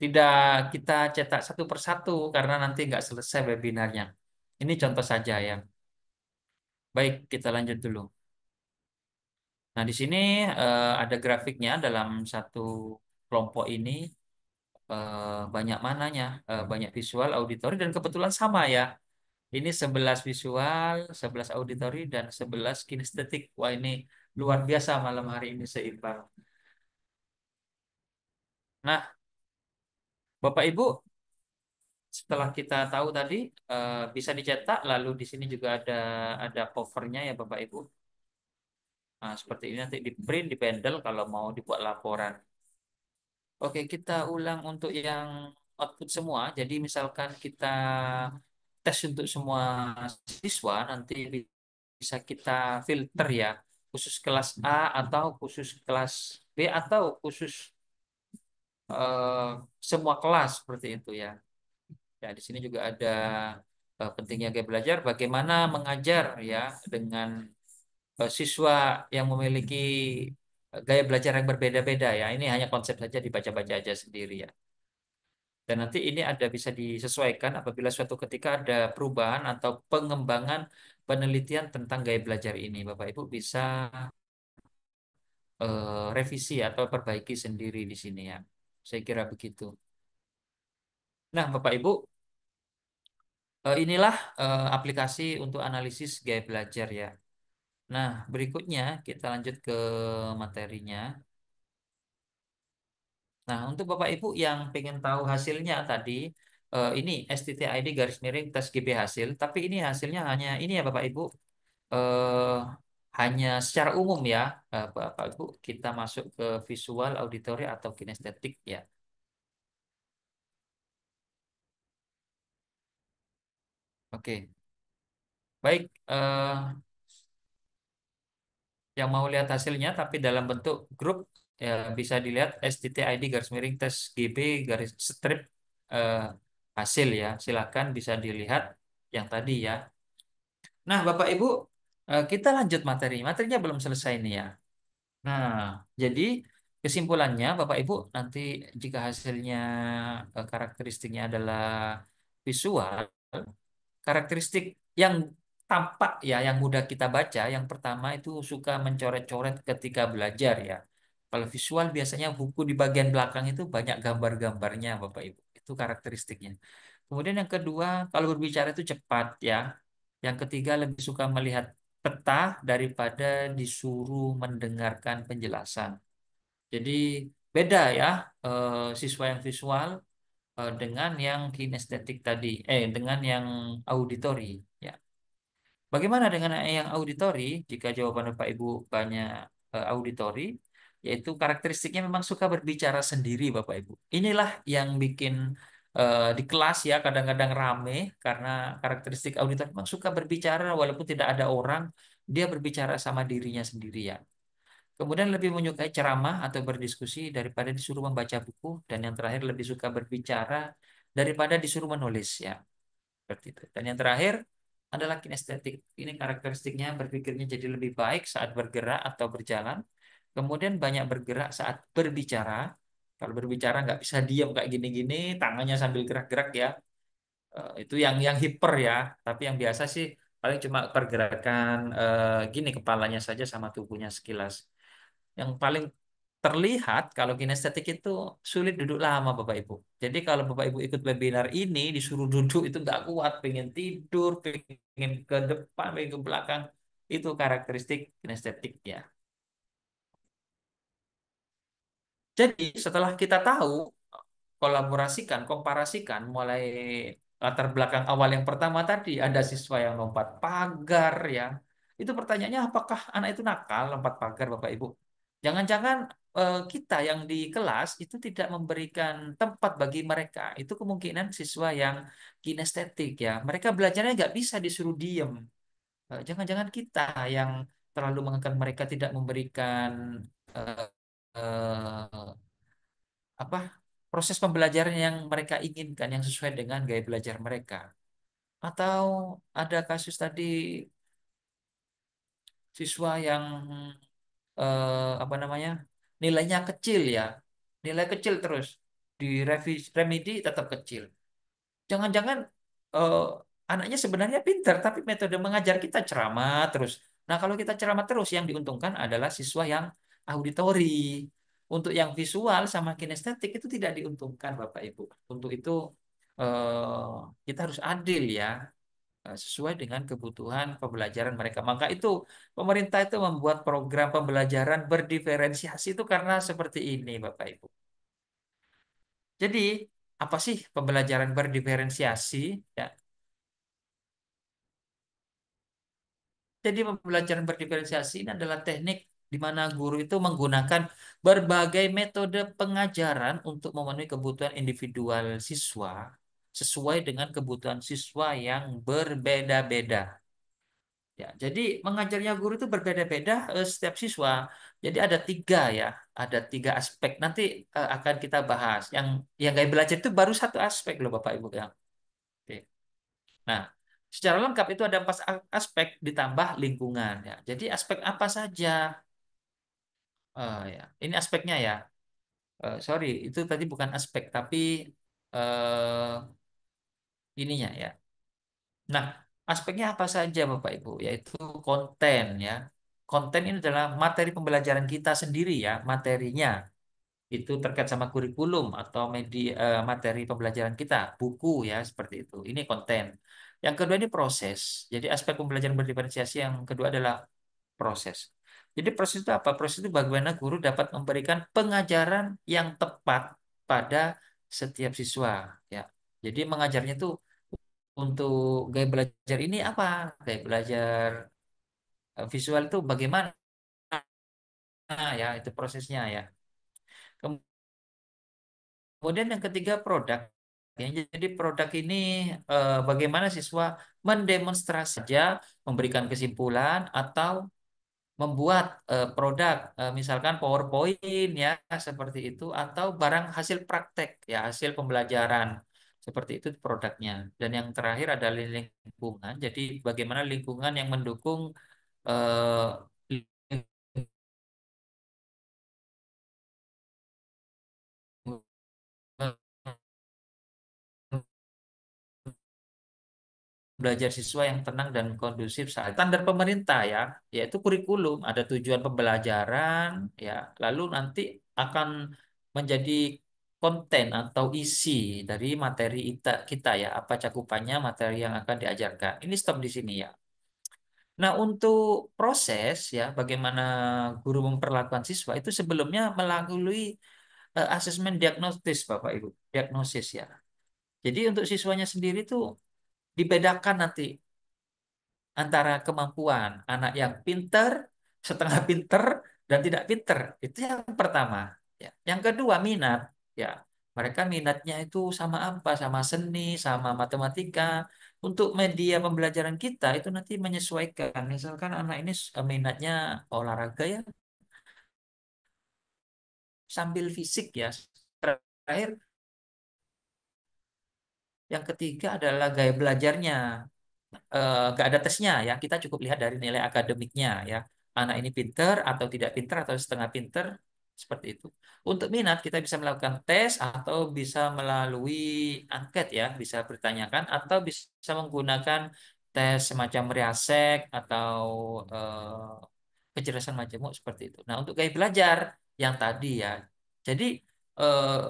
Tidak kita cetak satu persatu karena nanti nggak selesai webinarnya. Ini contoh saja ya. Baik, kita lanjut dulu. Nah, di sini ada grafiknya dalam satu kelompok ini banyak mananya, banyak visual, auditori dan kebetulan sama ya. Ini 11 visual, 11 auditori dan 11 kinestetik. Wah, ini luar biasa malam hari ini seimbang. Nah, Bapak Ibu, setelah kita tahu tadi bisa dicetak, lalu di sini juga ada covernya ya Bapak Ibu. Nah, seperti ini nanti di print, di bundle kalau mau dibuat laporan. Oke, kita ulang untuk yang output semua. Jadi misalkan kita tes untuk semua siswa, nanti bisa kita filter ya, khusus kelas A atau khusus kelas B atau khusus eh, semua kelas seperti itu ya. Ya, di sini juga ada pentingnya gaya belajar, bagaimana mengajar ya dengan siswa yang memiliki gaya belajar yang berbeda-beda ya. Ini hanya konsep saja dibaca-baca aja sendiri ya. Dan nanti ini ada bisa disesuaikan apabila suatu ketika ada perubahan atau pengembangan penelitian tentang gaya belajar ini. Bapak Ibu bisa revisi atau perbaiki sendiri di sini ya. Saya kira begitu. Nah, Bapak Ibu, inilah aplikasi untuk analisis gaya belajar ya. Nah, berikutnya kita lanjut ke materinya. Nah, untuk Bapak Ibu yang pengen tahu hasilnya tadi, ini STTID garis miring tes GB hasil, tapi ini hasilnya hanya ini ya Bapak Ibu, eh, hanya secara umum ya, Bapak Ibu, kita masuk ke visual, auditory, atau kinestetik ya. Oke, baik. Yang mau lihat hasilnya tapi dalam bentuk grup ya bisa dilihat STTID garis miring tes GB garis strip eh, hasil ya. Silakan bisa dilihat yang tadi ya. Nah, Bapak Ibu, kita lanjut materi. Materinya belum selesai nih ya. Nah, jadi kesimpulannya Bapak Ibu nanti jika hasilnya karakteristiknya adalah visual, karakteristik yang tampak ya, yang mudah kita baca, yang pertama itu suka mencoret-coret ketika belajar ya. Kalau visual biasanya buku di bagian belakang itu banyak gambar-gambarnya, Bapak Ibu. Itu karakteristiknya. Kemudian yang kedua, kalau berbicara itu cepat ya. Yang ketiga lebih suka melihat peta daripada disuruh mendengarkan penjelasan. Jadi beda ya, siswa yang visual dengan yang kinestetik tadi, dengan yang auditori. Ya. Bagaimana dengan yang auditori? Jika jawaban Bapak Ibu banyak auditori, yaitu karakteristiknya memang suka berbicara sendiri, Bapak Ibu. Inilah yang bikin di kelas ya kadang-kadang rame karena karakteristik auditor memang suka berbicara walaupun tidak ada orang, dia berbicara sama dirinya sendiri ya. Kemudian lebih menyukai ceramah atau berdiskusi daripada disuruh membaca buku, dan yang terakhir lebih suka berbicara daripada disuruh menulis ya. Seperti itu. Dan yang terakhir adalah kinestetik. Ini karakteristiknya berpikirnya jadi lebih baik saat bergerak atau berjalan. Kemudian banyak bergerak saat berbicara. Kalau berbicara nggak bisa diam kayak gini-gini, tangannya sambil gerak-gerak ya. Itu yang hiper ya. Tapi yang biasa sih paling cuma pergerakan gini kepalanya saja sama tubuhnya sekilas. Yang paling terlihat kalau kinestetik itu sulit duduk lama Bapak Ibu. Jadi kalau Bapak Ibu ikut webinar ini disuruh duduk itu nggak kuat, pengen tidur, pengen ke depan, pengen ke belakang. Itu karakteristik kinestetik ya. Jadi setelah kita tahu, kolaborasikan, komparasikan mulai latar belakang awal yang pertama tadi ada siswa yang lompat pagar ya. Itu pertanyaannya apakah anak itu nakal lompat pagar Bapak Ibu? Jangan-jangan kita yang di kelas itu tidak memberikan tempat bagi mereka. Itu kemungkinan siswa yang kinestetik ya. Mereka belajarnya nggak bisa disuruh diem. Jangan-jangan kita yang terlalu mengangkat mereka tidak memberikan eh, eh, apa proses pembelajaran yang mereka inginkan yang sesuai dengan gaya belajar mereka. Atau ada kasus tadi siswa yang apa namanya nilainya kecil ya, nilai kecil terus di remedi tetap kecil. Jangan-jangan eh, anaknya sebenarnya pintar, tapi metode mengajar kita ceramah terus. Nah, kalau kita ceramah terus, yang diuntungkan adalah siswa yang auditori. Untuk yang visual sama kinestetik itu tidak diuntungkan, Bapak Ibu. Untuk itu kita harus adil ya, sesuai dengan kebutuhan pembelajaran mereka. Maka itu pemerintah itu membuat program pembelajaran berdiferensiasi itu karena seperti ini, Bapak Ibu. Jadi, apa sih pembelajaran berdiferensiasi? Ya, jadi pembelajaran berdiferensiasi ini adalah teknik di mana guru itu menggunakan berbagai metode pengajaran untuk memenuhi kebutuhan individual siswa sesuai dengan kebutuhan siswa yang berbeda-beda. Ya, jadi mengajarnya guru itu berbeda-beda setiap siswa. Jadi ada tiga ya, ada tiga aspek. Nanti akan kita bahas. Yang gaya belajar itu baru satu aspek loh Bapak Ibu ya. Oke. Nah, secara lengkap itu ada empat aspek ditambah lingkungan ya. Jadi aspek apa saja? Ya, ini aspeknya ya. Sorry, itu tadi bukan aspek tapi eh, ininya ya. Nah, aspeknya apa saja Bapak Ibu? Yaitu konten ya. Konten ini adalah materi pembelajaran kita sendiri ya, materinya. Itu terkait sama kurikulum atau materi pembelajaran kita, buku ya, seperti itu. Ini konten. Yang kedua ini proses. Jadi aspek pembelajaran berdiferensiasi yang kedua adalah proses. Jadi proses itu apa? Proses itu bagaimana guru dapat memberikan pengajaran yang tepat pada setiap siswa ya. Jadi mengajarnya itu untuk gaya belajar ini apa? Gaya belajar Visual itu bagaimana ya itu prosesnya ya. Kemudian yang ketiga produk. Ya, jadi produk ini bagaimana siswa mendemonstrasi saja, memberikan kesimpulan atau membuat produk, misalkan PowerPoint ya seperti itu, atau barang hasil praktek ya hasil pembelajaran seperti itu produknya. Dan yang terakhir adalah lingkungan. Jadi bagaimana lingkungan yang mendukung belajar siswa yang tenang dan kondusif saat standar pemerintah ya, yaitu kurikulum, ada tujuan pembelajaran ya, lalu nanti akan menjadi konten atau isi dari materi kita ya, apa cakupannya materi yang akan diajarkan. Ini stop di sini ya. Nah, untuk proses ya, bagaimana guru memperlakukan siswa itu sebelumnya melalui asesmen diagnostis, Bapak Ibu, diagnosis ya. Jadi untuk siswanya sendiri tuh dibedakan nanti antara kemampuan anak yang pinter, setengah pinter, dan tidak pinter. Itu yang pertama. Ya. Yang kedua, minat. Ya, mereka minatnya itu sama apa? Sama seni, sama matematika. Untuk media pembelajaran kita itu nanti menyesuaikan. Misalkan anak ini minatnya olahraga ya, sambil fisik ya. Terakhir, yang ketiga adalah gaya belajarnya. Nggak ada tesnya ya. Kita cukup lihat dari nilai akademiknya ya. Anak ini pinter atau tidak pinter atau setengah pinter seperti itu. Untuk minat kita bisa melakukan tes atau bisa melalui angket ya, bisa bertanyakan atau bisa menggunakan tes semacam Riasek atau kecerdasan majemuk seperti itu. Nah, untuk gaya belajar yang tadi ya. Jadi eh,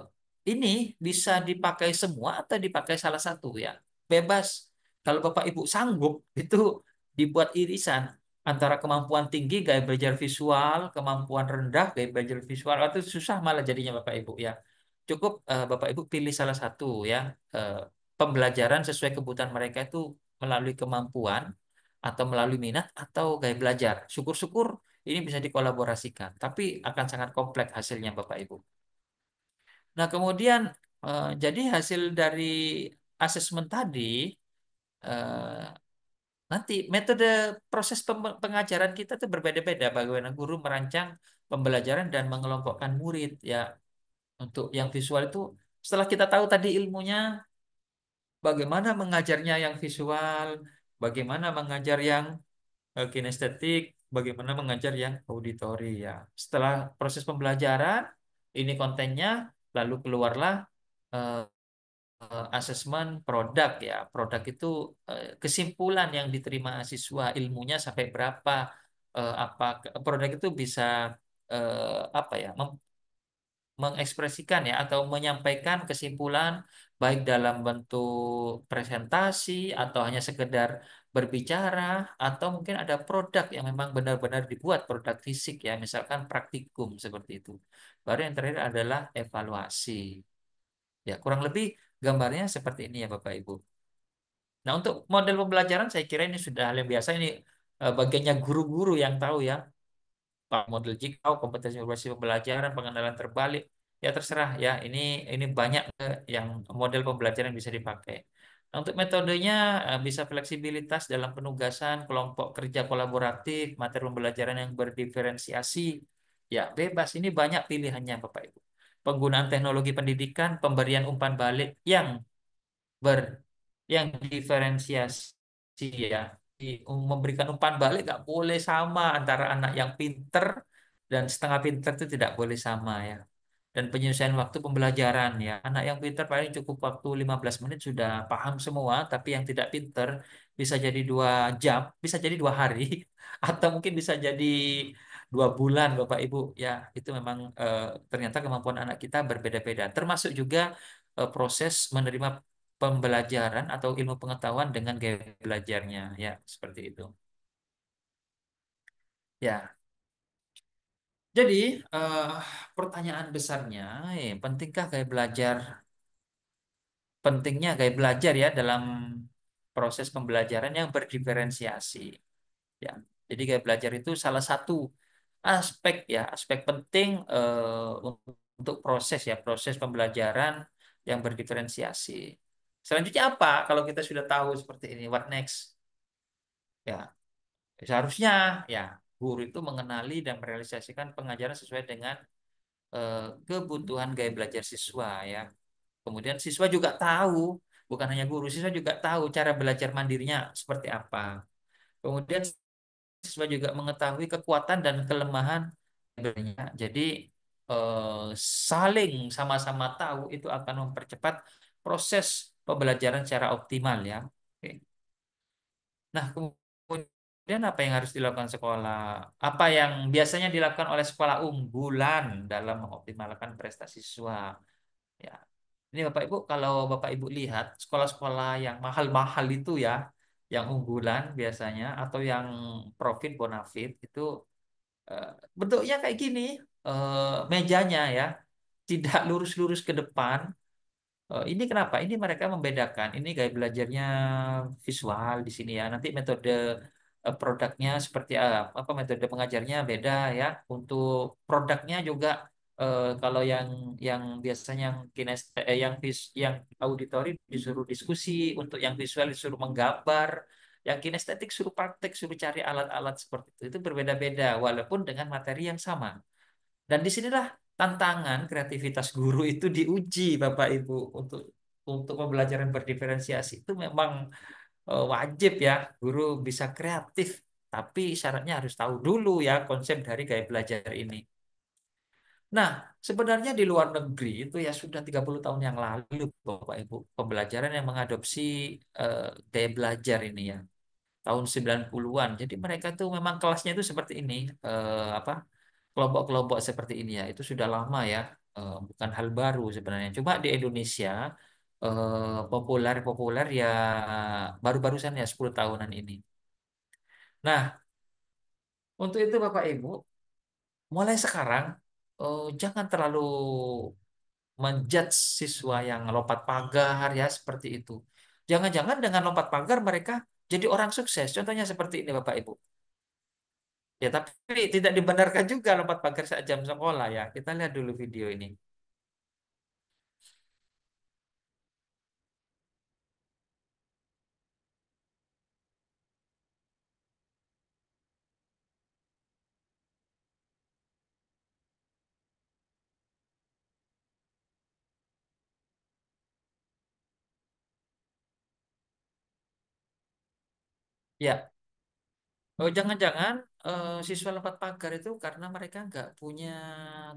ini bisa dipakai semua atau dipakai salah satu ya. Bebas. Kalau Bapak Ibu sanggup, itu dibuat irisan antara kemampuan tinggi gaya belajar visual, kemampuan rendah gaya belajar visual, itu susah malah jadinya Bapak Ibu ya. Cukup Bapak Ibu pilih salah satu ya. Eh, Pembelajaran sesuai kebutuhan mereka itu melalui kemampuan atau melalui minat atau gaya belajar. Syukur-syukur ini bisa dikolaborasikan, tapi akan sangat kompleks hasilnya Bapak Ibu. Nah, kemudian jadi hasil dari asesmen tadi eh, nanti metode proses pengajaran kita itu berbeda-beda bagaimana guru merancang pembelajaran dan mengelompokkan murid ya. Untuk yang visual itu setelah kita tahu tadi ilmunya, bagaimana mengajarnya yang visual, bagaimana mengajar yang kinestetik, bagaimana mengajar yang auditori ya. Setelah proses pembelajaran, ini kontennya, lalu keluarlah eh, asesmen produk ya. Produk itu kesimpulan yang diterima siswa, ilmunya sampai berapa, apa produk itu bisa apa ya, mengekspresikan ya atau menyampaikan kesimpulan baik dalam bentuk presentasi atau hanya sekedar berbicara atau mungkin ada produk yang memang benar-benar dibuat produk fisik ya, misalkan praktikum seperti itu. Baru yang terakhir adalah evaluasi. Ya, kurang lebih gambarnya seperti ini ya Bapak Ibu. Nah, untuk model pembelajaran saya kira ini sudah hal yang biasa, ini bagiannya guru-guru yang tahu ya. Pak model Jigsaw, kompetensi berbasis pembelajaran, pengenalan terbalik, ya terserah ya. Ini banyak yang model pembelajaran yang bisa dipakai. Nah, untuk metodenya bisa fleksibilitas dalam penugasan, kelompok kerja kolaboratif, materi pembelajaran yang berdiferensiasi, ya bebas. Ini banyak pilihannya Bapak Ibu. Penggunaan teknologi pendidikan, pemberian umpan balik ber yang diferensiasi ya. Memberikan umpan balik nggak boleh sama antara anak yang pinter dan setengah pinter, itu tidak boleh sama ya. Dan penyelesaian waktu pembelajaran ya. Anak yang pinter paling cukup waktu 15 menit sudah paham semua, tapi yang tidak pinter bisa jadi 2 jam, bisa jadi 2 hari, atau mungkin bisa jadi 2 bulan Bapak Ibu ya. Itu memang ternyata kemampuan anak kita berbeda-beda. Termasuk juga proses menerima pembelajaran atau ilmu pengetahuan dengan gaya belajarnya ya, seperti itu. Ya, jadi eh, pertanyaan besarnya, pentingkah gaya belajar? Pentingnya gaya belajar ya dalam proses pembelajaran yang berdiferensiasi. Ya. Jadi gaya belajar itu salah satu aspek ya, aspek penting untuk proses ya, proses pembelajaran yang berdiferensiasi. Selanjutnya apa? Kalau kita sudah tahu seperti ini, what next? Ya, seharusnya ya guru itu mengenali dan merealisasikan pengajaran sesuai dengan kebutuhan gaya belajar siswa ya. Kemudian siswa juga tahu, bukan hanya guru, siswa juga tahu cara belajar mandirinya seperti apa. Kemudian siswa juga mengetahui kekuatan dan kelemahan sebenarnya. Jadi saling sama-sama tahu itu akan mempercepat proses pembelajaran secara optimal ya. Oke. Nah, kemudian apa yang harus dilakukan sekolah? Apa yang biasanya dilakukan oleh sekolah unggulan dalam mengoptimalkan prestasi siswa? Ya, ini Bapak Ibu, kalau Bapak Ibu lihat sekolah-sekolah yang mahal-mahal itu ya, yang unggulan biasanya atau yang profit bonafit itu eh, bentuknya kayak gini, mejanya ya, tidak lurus-lurus ke depan. Ini kenapa? Ini mereka membedakan. Ini gaya belajarnya visual di sini ya. Nanti metode produknya seperti apa? Metode pengajarnya beda ya. Untuk produknya juga kalau yang biasanya yang auditori disuruh diskusi, untuk yang visual disuruh menggambar, yang kinestetik suruh praktek, suruh cari alat-alat seperti itu. Itu berbeda-beda walaupun dengan materi yang sama. Dan disinilah tantangan kreativitas guru itu diuji, Bapak Ibu, untuk pembelajaran berdiferensiasi itu memang wajib ya guru bisa kreatif, tapi syaratnya harus tahu dulu ya konsep dari gaya belajar ini. Nah, sebenarnya di luar negeri itu ya sudah 30 tahun yang lalu, Bapak Ibu, pembelajaran yang mengadopsi eh, gaya belajar ini ya, tahun 90-an. Jadi mereka tuh memang kelasnya itu seperti ini, apa? Kelompok-kelompok seperti ini ya itu sudah lama ya, bukan hal baru sebenarnya. Cuma di Indonesia populer ya baru-barusan ya 10 tahunan ini. Nah, untuk itu Bapak Ibu, mulai sekarang jangan terlalu menjudge siswa yang lompat pagar ya seperti itu. Jangan-jangan dengan lompat pagar mereka jadi orang sukses. Contohnya seperti ini Bapak Ibu. Ya, tapi tidak dibenarkan juga lompat pagar saat jam sekolah ya. Kita lihat dulu video ini. Ya, oh, jangan-jangan siswa lompat pagar itu karena mereka nggak punya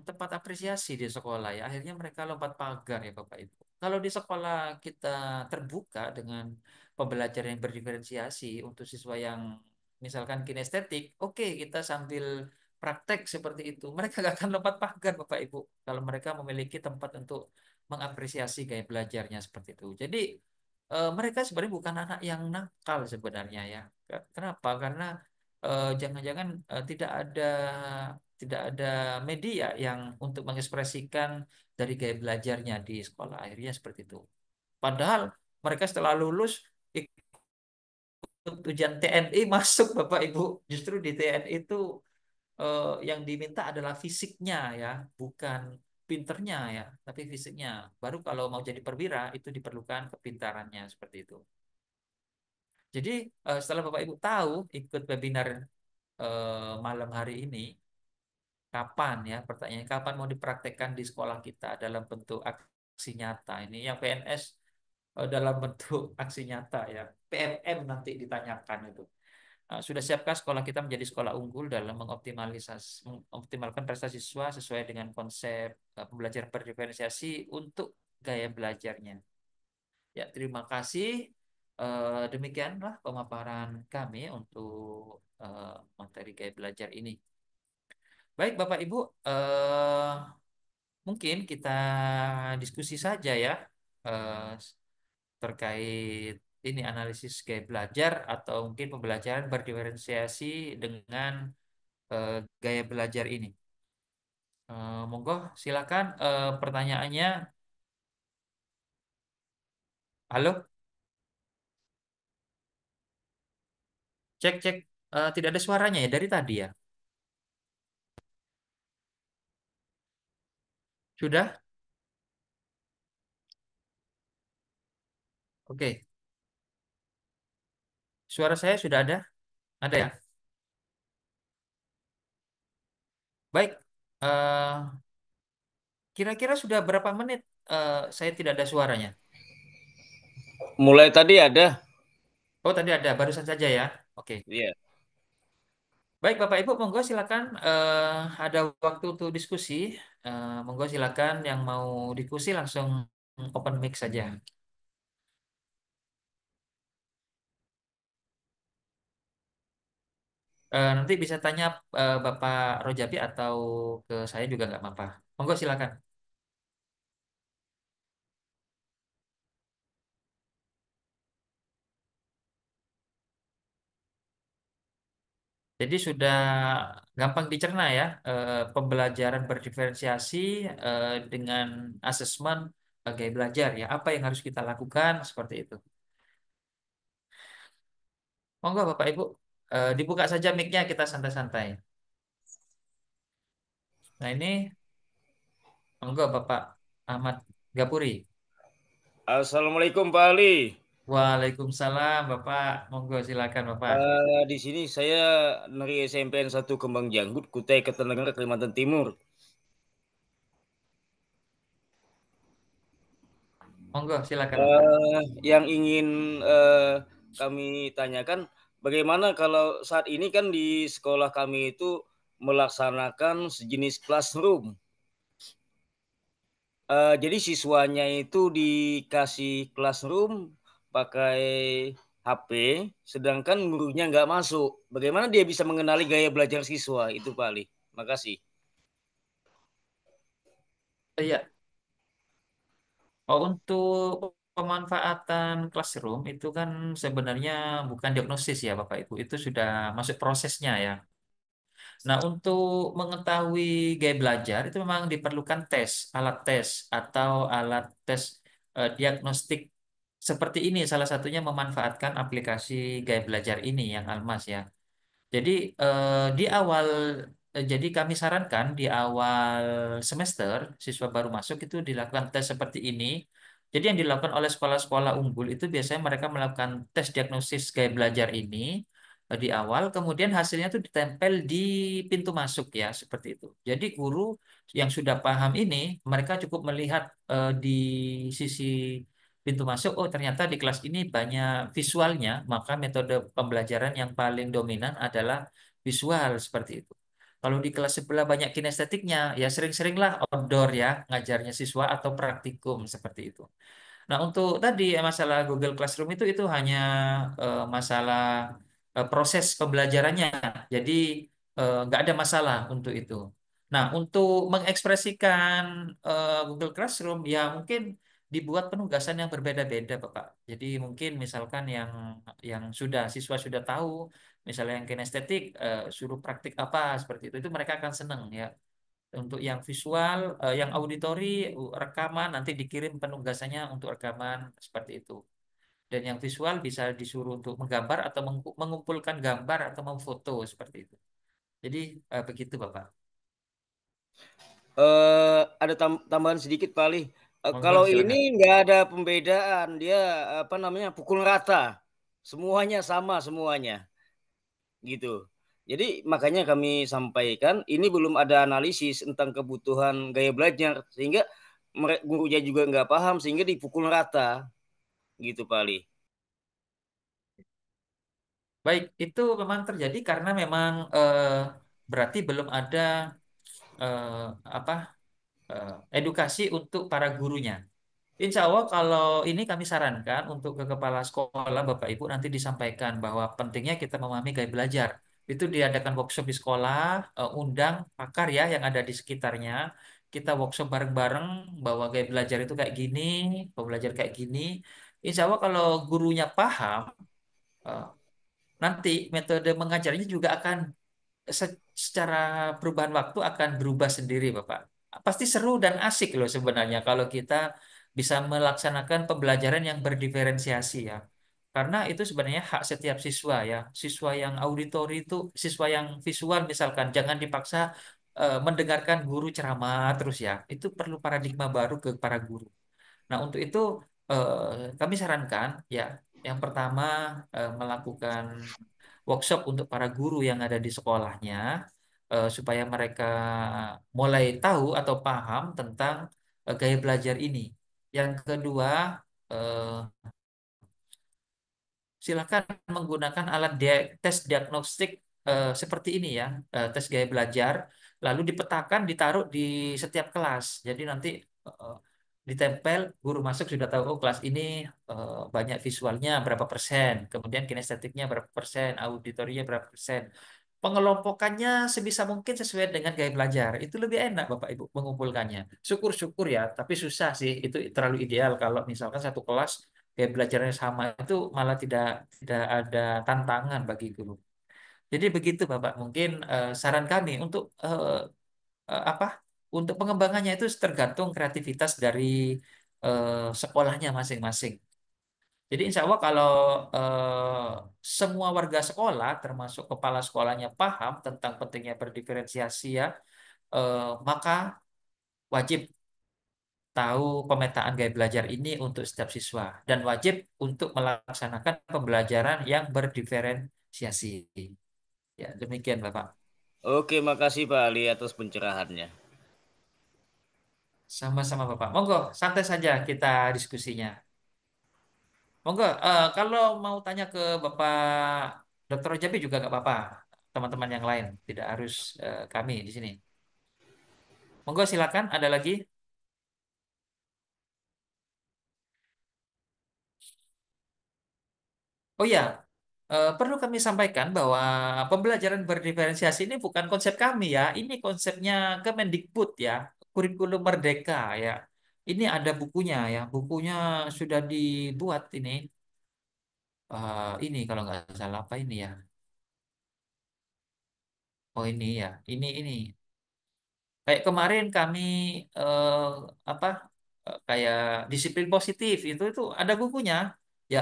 tempat apresiasi di sekolah ya. Akhirnya mereka lompat pagar ya Bapak Ibu. Kalau di sekolah kita terbuka dengan pembelajaran yang berdiferensiasi untuk siswa yang misalkan kinestetik, oke kita sambil praktek seperti itu. Mereka nggak akan lompat pagar Bapak Ibu. Kalau mereka memiliki tempat untuk mengapresiasi gaya belajarnya seperti itu. Jadi mereka sebenarnya bukan anak yang nakal sebenarnya ya. Kenapa? Karena jangan-jangan tidak ada media yang untuk mengekspresikan dari gaya belajarnya di sekolah. Akhirnya seperti itu. Padahal mereka setelah lulus ikut ujian TNI masuk Bapak Ibu. Justru di TNI itu yang diminta adalah fisiknya ya, bukan pinternya ya, tapi fisiknya. Baru kalau mau jadi perwira itu diperlukan kepintarannya seperti itu. Jadi setelah Bapak Ibu tahu ikut webinar malam hari ini, kapan ya? Pertanyaannya kapan mau dipraktekkan di sekolah kita dalam bentuk aksi nyata? Ini yang PNS dalam bentuk aksi nyata ya. PMM nanti ditanyakan itu. Sudah siapkah sekolah kita menjadi sekolah unggul dalam mengoptimalkan prestasi siswa sesuai dengan konsep pembelajaran berdiferensiasi untuk gaya belajarnya? Ya, terima kasih. Demikianlah pemaparan kami untuk materi gaya belajar ini. Baik, Bapak Ibu, mungkin kita diskusi saja ya eh, terkait ini analisis gaya belajar atau mungkin pembelajaran berdiferensiasi dengan gaya belajar ini. Monggo, silakan pertanyaannya. Halo, cek cek. tidak ada suaranya ya dari tadi ya. Sudah? Oke. Suara saya sudah ada? Ada ya? Baik. Eh, Kira-kira sudah berapa menit saya tidak ada suaranya? Mulai tadi ada. Oh, tadi ada, barusan saja ya. Oke. Iya. Baik, Bapak Ibu, monggo silakan ada waktu untuk diskusi. Monggo silakan yang mau diskusi langsung open mic saja. Nanti bisa tanya Bapak Rojabi atau ke saya juga nggak apa-apa. Monggo silakan. Jadi sudah gampang dicerna ya, pembelajaran berdiferensiasi dengan asesmen gaya belajar ya. Apa yang harus kita lakukan seperti itu. Monggo Bapak Ibu, dibuka saja mic-nya kita santai-santai. Nah ini, monggo Bapak Ahmad Gapuri. Assalamualaikum Pak Ali. Waalaikumsalam Bapak, monggo silakan Bapak. Di sini saya dari SMPN 1 Kembang Janggut, Kutai Kartanegara, Kalimantan Timur. Monggo silakan Bapak. Yang ingin kami tanyakan, bagaimana kalau saat ini kan di sekolah kami itu melaksanakan sejenis classroom. Jadi siswanya itu dikasih classroom pakai HP, sedangkan gurunya nggak masuk. Bagaimana dia bisa mengenali gaya belajar siswa itu, Pak Ali? Makasih. Iya, oh, untuk pemanfaatan classroom itu kan sebenarnya bukan diagnosis ya Bapak Ibu, itu sudah masuk prosesnya ya. Nah, untuk mengetahui gaya belajar itu memang diperlukan tes atau alat tes diagnostik seperti ini. Salah satunya memanfaatkan aplikasi gaya belajar ini yang Almas ya. Jadi di awal, jadi kami sarankan di awal semester siswa baru masuk itu dilakukan tes seperti ini. Jadi yang dilakukan oleh sekolah-sekolah unggul itu biasanya mereka melakukan tes diagnosis gaya belajar ini di awal, kemudian hasilnya itu ditempel di pintu masuk ya seperti itu. Jadi guru yang sudah paham ini, mereka cukup melihat di sisi pintu masuk, oh ternyata di kelas ini banyak visualnya, maka metode pembelajaran yang paling dominan adalah visual seperti itu. Kalau di kelas sebelah banyak kinestetiknya, ya sering-seringlah outdoor ya, ngajarnya siswa atau praktikum seperti itu. Nah, untuk tadi masalah Google Classroom itu hanya masalah proses pembelajarannya. Jadi nggak ada masalah untuk itu. Nah, untuk mengekspresikan Google Classroom ya mungkin dibuat penugasan yang berbeda-beda, Bapak. Jadi mungkin misalkan yang sudah siswa sudah tahu, misalnya yang kinestetik suruh praktik apa seperti itu mereka akan senang ya. Untuk yang visual, yang auditori, rekaman nanti dikirim penugasannya untuk rekaman seperti itu. Dan yang visual bisa disuruh untuk menggambar atau mengumpulkan gambar atau memfoto seperti itu. Jadi begitu Bapak. Ada tambahan sedikit, Pak Ali. Monggo Kalau ini silakan. nggak ada pembedaan, dia apa namanya pukul rata, semuanya sama semuanya, gitu. Jadi makanya kami sampaikan ini belum ada analisis tentang kebutuhan gaya belajar, sehingga gurunya juga nggak paham, sehingga dipukul rata, gitu, Pak Ali. Baik, itu memang terjadi karena memang berarti belum ada eh, apa edukasi untuk para gurunya. Insya Allah kalau ini kami sarankan untuk ke kepala sekolah Bapak Ibu nanti disampaikan bahwa pentingnya kita memahami gaya belajar. Itu diadakan workshop di sekolah, undang pakar ya yang ada di sekitarnya. Kita workshop bareng-bareng bahwa gaya belajar itu kayak gini, pembelajar kayak gini. Insya Allah kalau gurunya paham, eh, nanti metode mengajarnya juga akan secara perubahan waktu akan berubah sendiri, Bapak. Pasti seru dan asik loh sebenarnya kalau kita bisa melaksanakan pembelajaran yang berdiferensiasi ya. Karena itu sebenarnya hak setiap siswa ya. Siswa yang auditori itu, siswa yang visual misalkan, jangan dipaksa mendengarkan guru ceramah terus ya. Itu perlu paradigma baru ke para guru. Nah, untuk itu kami sarankan ya, yang pertama melakukan workshop untuk para guru yang ada di sekolahnya supaya mereka mulai tahu atau paham tentang gaya belajar ini. Yang kedua, eh, silakan menggunakan alat tes diagnostik seperti ini ya, tes gaya belajar, lalu dipetakan, ditaruh di setiap kelas. Jadi nanti eh, ditempel, guru masuk sudah tahu, oh kelas ini banyak visualnya berapa persen, kemudian kinestetiknya berapa persen, auditorinya berapa persen. Pengelompokannya sebisa mungkin sesuai dengan gaya belajar. Itu lebih enak Bapak Ibu mengumpulkannya. Syukur-syukur ya, tapi susah sih. Itu terlalu ideal kalau misalkan satu kelas gaya belajarnya sama, itu malah tidak tidak ada tantangan bagi guru. Jadi begitu Bapak, mungkin saran kami untuk apa? Untuk pengembangannya itu tergantung kreativitas dari sekolahnya masing-masing. Jadi insya Allah kalau semua warga sekolah, termasuk kepala sekolahnya paham tentang pentingnya berdiferensiasi ya, maka wajib tahu pemetaan gaya belajar ini untuk setiap siswa dan wajib untuk melaksanakan pembelajaran yang berdiferensiasi. Ya, demikian Bapak. Oke, makasih Pak Ali atas pencerahannya. Sama-sama Bapak. Monggo, santai saja kita diskusinya. Monggo, kalau mau tanya ke Bapak Dr. Ojabi juga nggak apa-apa. Teman-teman yang lain, tidak harus kami di sini. Monggo silakan, ada lagi. Oh ya, perlu kami sampaikan bahwa pembelajaran berdiferensiasi ini bukan konsep kami ya, ini konsepnya Kemendikbud ya, kurikulum merdeka ya. Ini ada bukunya ya, bukunya sudah dibuat ini. Ini kalau nggak salah apa ini ya? Oh ini ya, ini. Kayak kemarin kami eh, apa kayak disiplin positif itu ada bukunya. Ya,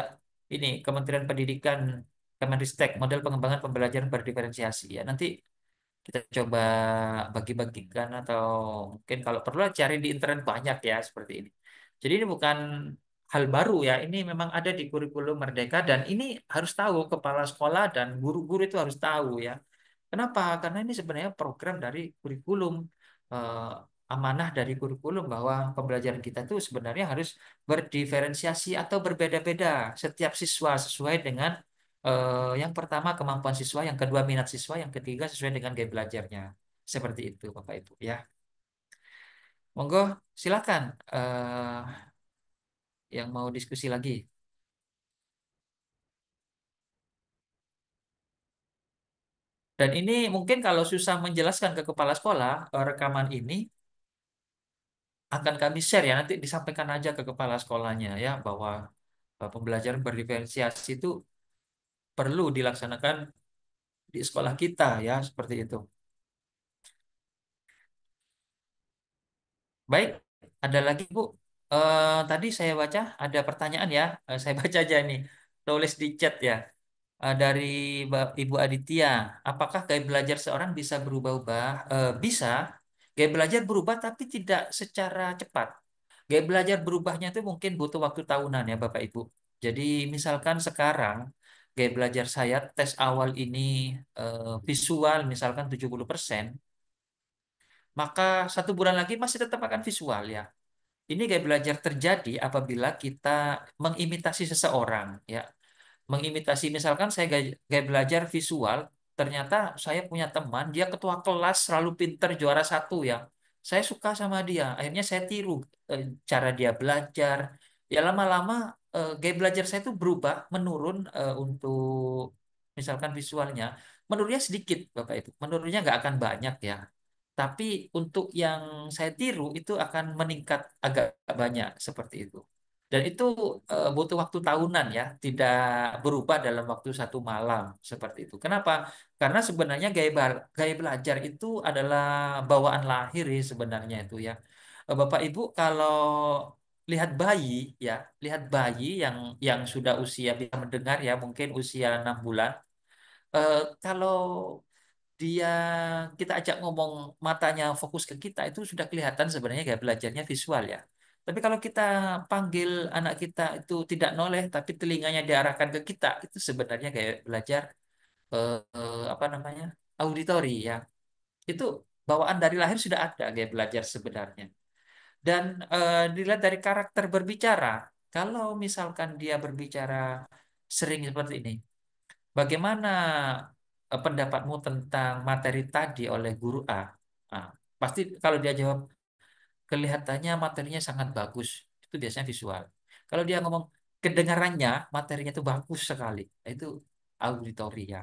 ini Kementerian Pendidikan Kemenristek model pengembangan pembelajaran berdiferensiasi ya. Nanti kita coba bagi-bagikan atau mungkin kalau perlu cari di internet banyak ya seperti ini. Jadi ini bukan hal baru ya. Ini memang ada di kurikulum Merdeka dan ini harus tahu kepala sekolah dan guru-guru itu harus tahu ya. Kenapa? Karena ini sebenarnya program dari kurikulum, eh, amanah dari kurikulum bahwa pembelajaran kita itu sebenarnya harus berdiferensiasi atau berbeda-beda setiap siswa sesuai dengan yang pertama kemampuan siswa, yang kedua minat siswa, yang ketiga sesuai dengan gaya belajarnya. Seperti itu Bapak Ibu ya. Monggo silakan yang mau diskusi lagi. Dan ini mungkin kalau susah menjelaskan ke kepala sekolah, rekaman ini akan kami share ya, nanti disampaikan aja ke kepala sekolahnya ya bahwa pembelajaran berdiferensiasi itu perlu dilaksanakan di sekolah kita ya, seperti itu. Baik, ada lagi Bu. Tadi saya baca ada pertanyaan ya. Saya baca aja nih, tulis di chat ya. Dari Ibu Aditya, apakah gaya belajar seorang bisa berubah-ubah? Bisa. Gaya belajar berubah tapi tidak secara cepat. Gaya belajar berubahnya itu mungkin butuh waktu tahunan ya Bapak Ibu. Jadi misalkan sekarang gaya belajar saya tes awal ini visual misalkan 70%, maka 1 bulan lagi masih tetap akan visual ya. Ini gaya belajar terjadi apabila kita mengimitasi seseorang ya. Mengimitasi misalkan saya gaya belajar visual, ternyata saya punya teman dia ketua kelas selalu pinter juara satu ya, saya suka sama dia, akhirnya saya tiru cara dia belajar, ya lama-lama gaya belajar saya itu berubah menurun, untuk misalkan visualnya menurunnya sedikit Bapak Ibu, menurunnya nggak akan banyak ya, tapi untuk yang saya tiru itu akan meningkat agak banyak seperti itu. Dan itu butuh waktu tahunan ya, tidak berubah dalam waktu 1 malam seperti itu. Kenapa? Karena sebenarnya gaya belajar itu adalah bawaan lahir ya sebenarnya itu ya. Bapak Ibu kalau lihat bayi ya, lihat bayi yang sudah usia bisa mendengar ya, mungkin usia 6 bulan. Kalau dia kita ajak ngomong, matanya fokus ke kita, itu sudah kelihatan sebenarnya kayak belajarnya visual ya. Tapi kalau kita panggil anak kita itu tidak noleh, tapi telinganya diarahkan ke kita, itu sebenarnya kayak belajar apa namanya, auditori ya. Itu bawaan dari lahir sudah ada kayak belajar sebenarnya. Dan dilihat dari karakter berbicara, kalau misalkan dia berbicara sering seperti ini, bagaimana pendapatmu tentang materi tadi oleh guru A? Nah, pasti kalau dia jawab kelihatannya materinya sangat bagus, itu biasanya visual. Kalau dia ngomong kedengarannya materinya itu bagus sekali, itu auditory ya.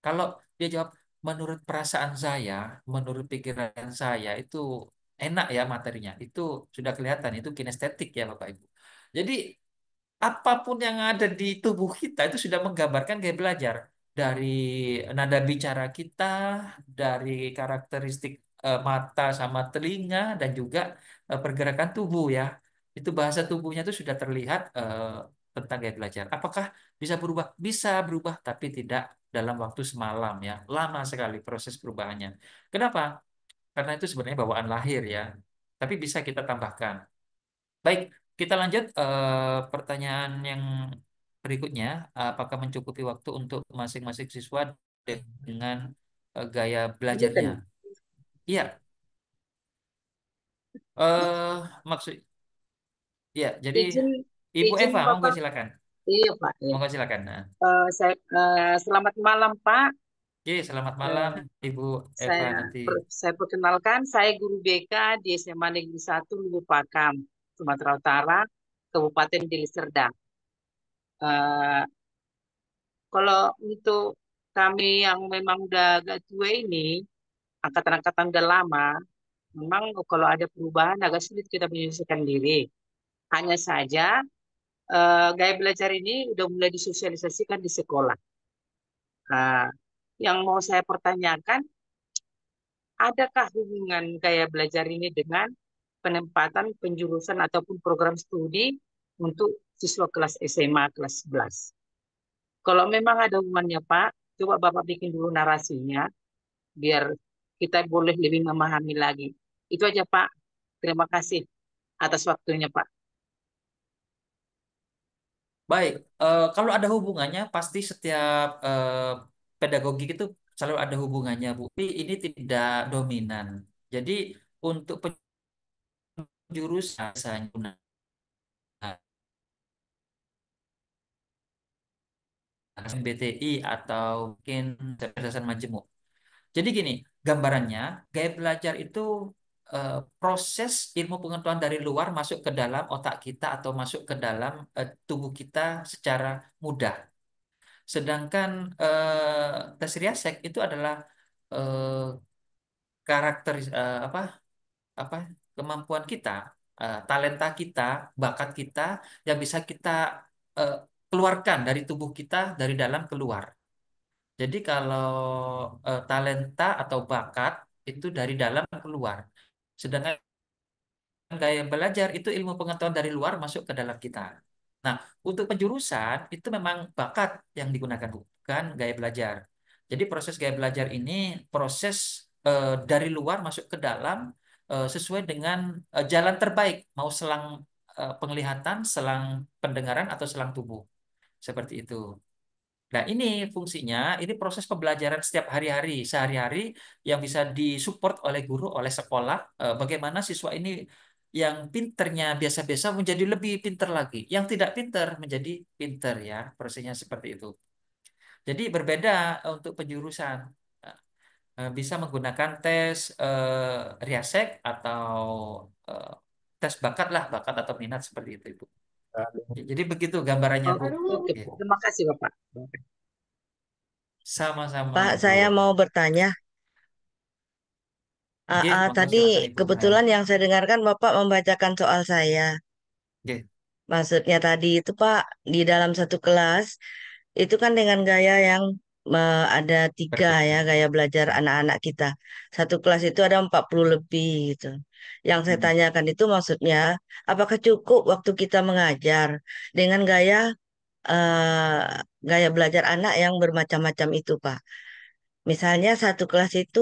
Kalau dia jawab menurut perasaan saya, menurut pikiran saya itu enak ya materinya, itu sudah kelihatan, itu kinestetik ya Bapak Ibu. Jadi apapun yang ada di tubuh kita itu sudah menggambarkan gaya belajar, dari nada bicara kita, dari karakteristik mata sama telinga, dan juga pergerakan tubuh ya. Itu bahasa tubuhnya itu sudah terlihat tentang gaya belajar. Apakah bisa berubah? Bisa berubah, tapi tidak dalam waktu semalam ya. Lama sekali proses perubahannya. Kenapa? Karena itu sebenarnya bawaan lahir ya. Tapi bisa kita tambahkan. Baik, kita lanjut pertanyaan yang berikutnya. Apakah mencukupi waktu untuk masing-masing siswa dengan gaya belajarnya? Lanjutkan. Iya, maksud ya. Jadi Izin, Ibu izin Eva, monggo Bapak. silakan. Iya Pak. Ya. Monggo silakan. Nah, Selamat malam Pak. oke, selamat malam Eh, Ibu Eva saya nanti. saya perkenalkan, saya guru BK di SMA Negeri 1 Luwu Pakam, Sumatera Utara, Kabupaten Deli Serdang. Eh, Kalau untuk kami yang memang udah agak tua ini, angkatan-angkatan udah lama, memang kalau ada perubahan agak sulit kita menyesuaikan diri. Hanya saja gaya belajar ini udah mulai disosialisasikan di sekolah. Nah, yang mau saya pertanyakan, adakah hubungan gaya belajar ini dengan penempatan penjurusan ataupun program studi untuk siswa kelas SMA kelas 11? Kalau memang ada hubungannya, Pak, coba Bapak bikin dulu narasinya biar kita boleh lebih memahami lagi. Itu aja, Pak. Terima kasih atas waktunya, Pak. Baik, kalau ada hubungannya, pasti setiap pedagogi itu selalu ada hubungannya, Bu. Tapi ini tidak dominan. Jadi untuk penjurusan misalnya gunakan MBTI atau mungkin berdasarkan majemuk. Jadi gini, gambarannya gaya belajar itu proses ilmu pengetahuan dari luar masuk ke dalam otak kita atau masuk ke dalam tubuh kita secara mudah. Sedangkan tes Riasek itu adalah eh, karakter apa kemampuan kita, talenta kita, bakat kita yang bisa kita eh, keluarkan dari tubuh kita dari dalam keluar. Jadi kalau talenta atau bakat itu dari dalam keluar. Sedangkan gaya belajar itu ilmu pengetahuan dari luar masuk ke dalam kita. Nah, untuk penjurusan itu memang bakat yang digunakan, bukan gaya belajar. Jadi proses gaya belajar ini proses dari luar masuk ke dalam sesuai dengan jalan terbaik, mau selang penglihatan, selang pendengaran, atau selang tubuh. Seperti itu. Nah, ini fungsinya, ini proses pembelajaran setiap hari-hari, sehari-hari yang bisa disupport oleh guru, oleh sekolah. Bagaimana siswa ini yang pinternya biasa-biasa menjadi lebih pinter lagi, yang tidak pinter menjadi pinter ya, prosesnya seperti itu. Jadi berbeda untuk penjurusan. Bisa menggunakan tes Riasek atau eh, tes bakat lah, bakat atau minat seperti itu, Ibu. Jadi begitu gambarannya, Oh, Bu. oke, Oke. terima kasih, Bapak. Sama-sama, Pak, Bu. saya mau bertanya. Oke, monggo Tadi silakan Ibu Mel. kebetulan yang saya dengarkan Bapak membacakan soal saya. Oke, Maksudnya tadi itu Pak, di dalam satu kelas, itu kan dengan gaya yang ada tiga ya, berbeda. gaya belajar anak-anak kita. Satu kelas itu ada 40 lebih gitu. Yang saya Hmm. tanyakan itu maksudnya, apakah cukup waktu kita mengajar dengan gaya belajar anak yang bermacam-macam itu, Pak? Misalnya satu kelas itu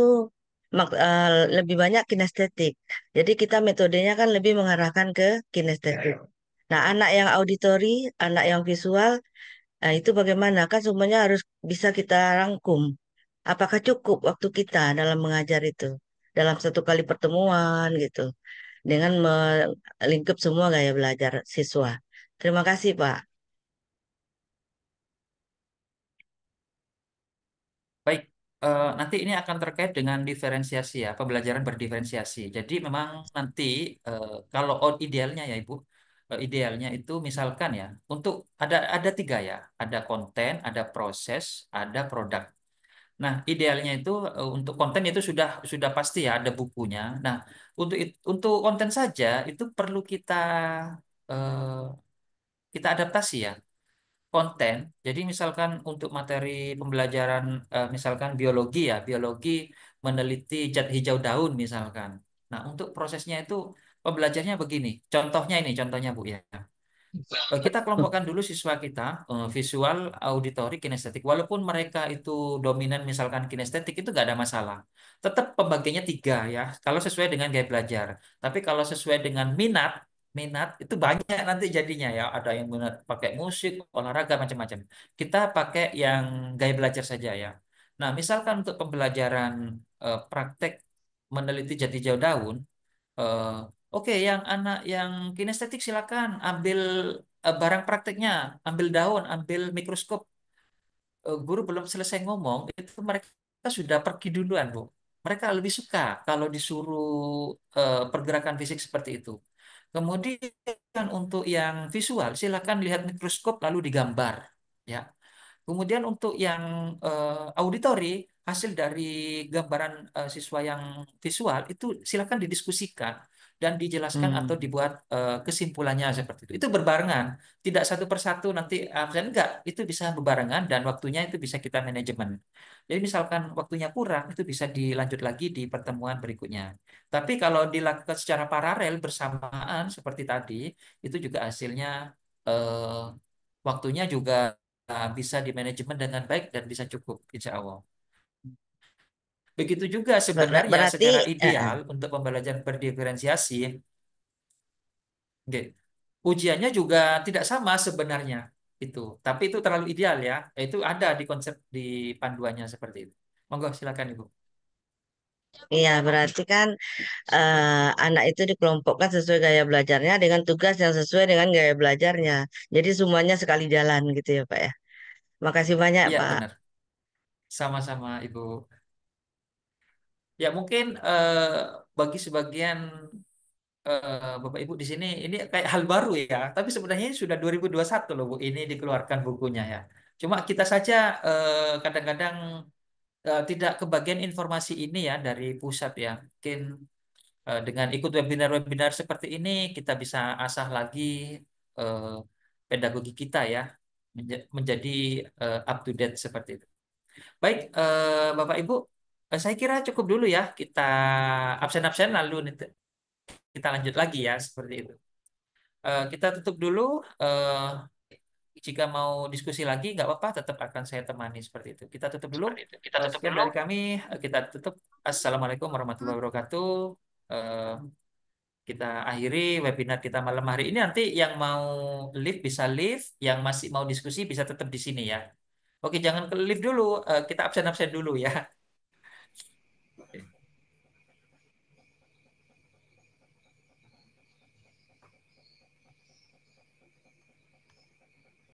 lebih banyak kinestetik. Jadi kita metodenya kan lebih mengarahkan ke kinestetik. Nah, anak yang auditori, anak yang visual, nah itu bagaimana? Kan semuanya harus bisa kita rangkum. Apakah cukup waktu kita dalam mengajar itu? Dalam satu kali pertemuan gitu. Dengan melingkup semua gaya belajar siswa. Terima kasih, Pak. Baik, nanti ini akan terkait dengan diferensiasi ya, pembelajaran berdiferensiasi. Jadi memang nanti kalau idealnya ya Ibu, idealnya itu misalkan ya, untuk ada tiga ya, ada konten, ada proses, ada produk. Nah, idealnya itu untuk konten itu sudah pasti ya ada bukunya. Nah, untuk konten saja itu perlu kita adaptasi ya konten. Jadi misalkan untuk materi pembelajaran misalkan biologi ya, biologi meneliti zat hijau daun misalkan. Nah, untuk prosesnya itu pembelajarnya begini. Contohnya Bu ya. Kita kelompokkan dulu siswa kita visual, auditori, kinestetik. Walaupun mereka itu dominan misalkan kinestetik itu nggak ada masalah. Tetap pembagiannya tiga ya. Kalau sesuai dengan gaya belajar. Tapi kalau sesuai dengan minat, minat itu banyak nanti jadinya ya. Ada yang minat pakai musik, olahraga macam-macam. Kita pakai yang gaya belajar saja ya. Nah, misalkan untuk pembelajaran praktek meneliti jati hijau daun. Eh, Oke, yang anak yang kinestetik silakan ambil barang prakteknya, ambil daun, ambil mikroskop. Guru belum selesai ngomong, itu mereka sudah pergi duluan, Bu. Mereka lebih suka kalau disuruh pergerakan fisik seperti itu. Kemudian untuk yang visual, silakan lihat mikroskop lalu digambar. Ya, kemudian untuk yang auditori, hasil dari gambaran siswa yang visual itu silakan didiskusikan dan dijelaskan atau Hmm. dibuat kesimpulannya seperti itu. Itu berbarengan, tidak satu persatu nanti absen enggak, itu bisa berbarengan dan waktunya itu bisa kita manajemen. Jadi misalkan waktunya kurang, itu bisa dilanjut lagi di pertemuan berikutnya. Tapi kalau dilakukan secara paralel bersamaan seperti tadi, itu juga hasilnya waktunya juga bisa dimanajemen dengan baik dan bisa cukup, insya Allah. Begitu juga sebenarnya Berarti, secara eh, eh. ideal untuk pembelajaran berdiferensiasi, oke, ujiannya juga tidak sama sebenarnya itu. Tapi itu terlalu ideal ya. Itu ada di konsep di panduannya seperti itu. Monggo silakan Ibu. Iya, berarti kan anak itu dikelompokkan sesuai gaya belajarnya dengan tugas yang sesuai dengan gaya belajarnya. Jadi semuanya sekali jalan gitu ya, Pak ya. Makasih banyak, Iya Pak. benar. Sama-sama Ibu. Ya mungkin bagi sebagian Bapak Ibu di sini ini kayak hal baru ya, tapi sebenarnya ini sudah 2021 loh Bu, ini dikeluarkan bukunya ya. Cuma kita saja kadang-kadang tidak kebagian informasi ini ya dari pusat ya. Mungkin dengan ikut webinar-webinar seperti ini kita bisa asah lagi eh, pedagogi kita ya menjadi up to date seperti itu. Baik, Bapak Ibu, saya kira cukup dulu ya kita absen-absen lalu nanti kita lanjut lagi ya seperti itu. Kita tutup dulu. eh, Jika mau diskusi lagi, nggak apa-apa, tetap akan saya temani seperti itu. Kita tutup dulu. Sekian dari kami. Kita tutup. Assalamualaikum warahmatullahi wabarakatuh. Eh, kita akhiri webinar kita malam hari ini. Nanti yang mau live bisa live, yang masih mau diskusi bisa tetap di sini ya. Oke, jangan ke live dulu. Kita absen-absen dulu ya.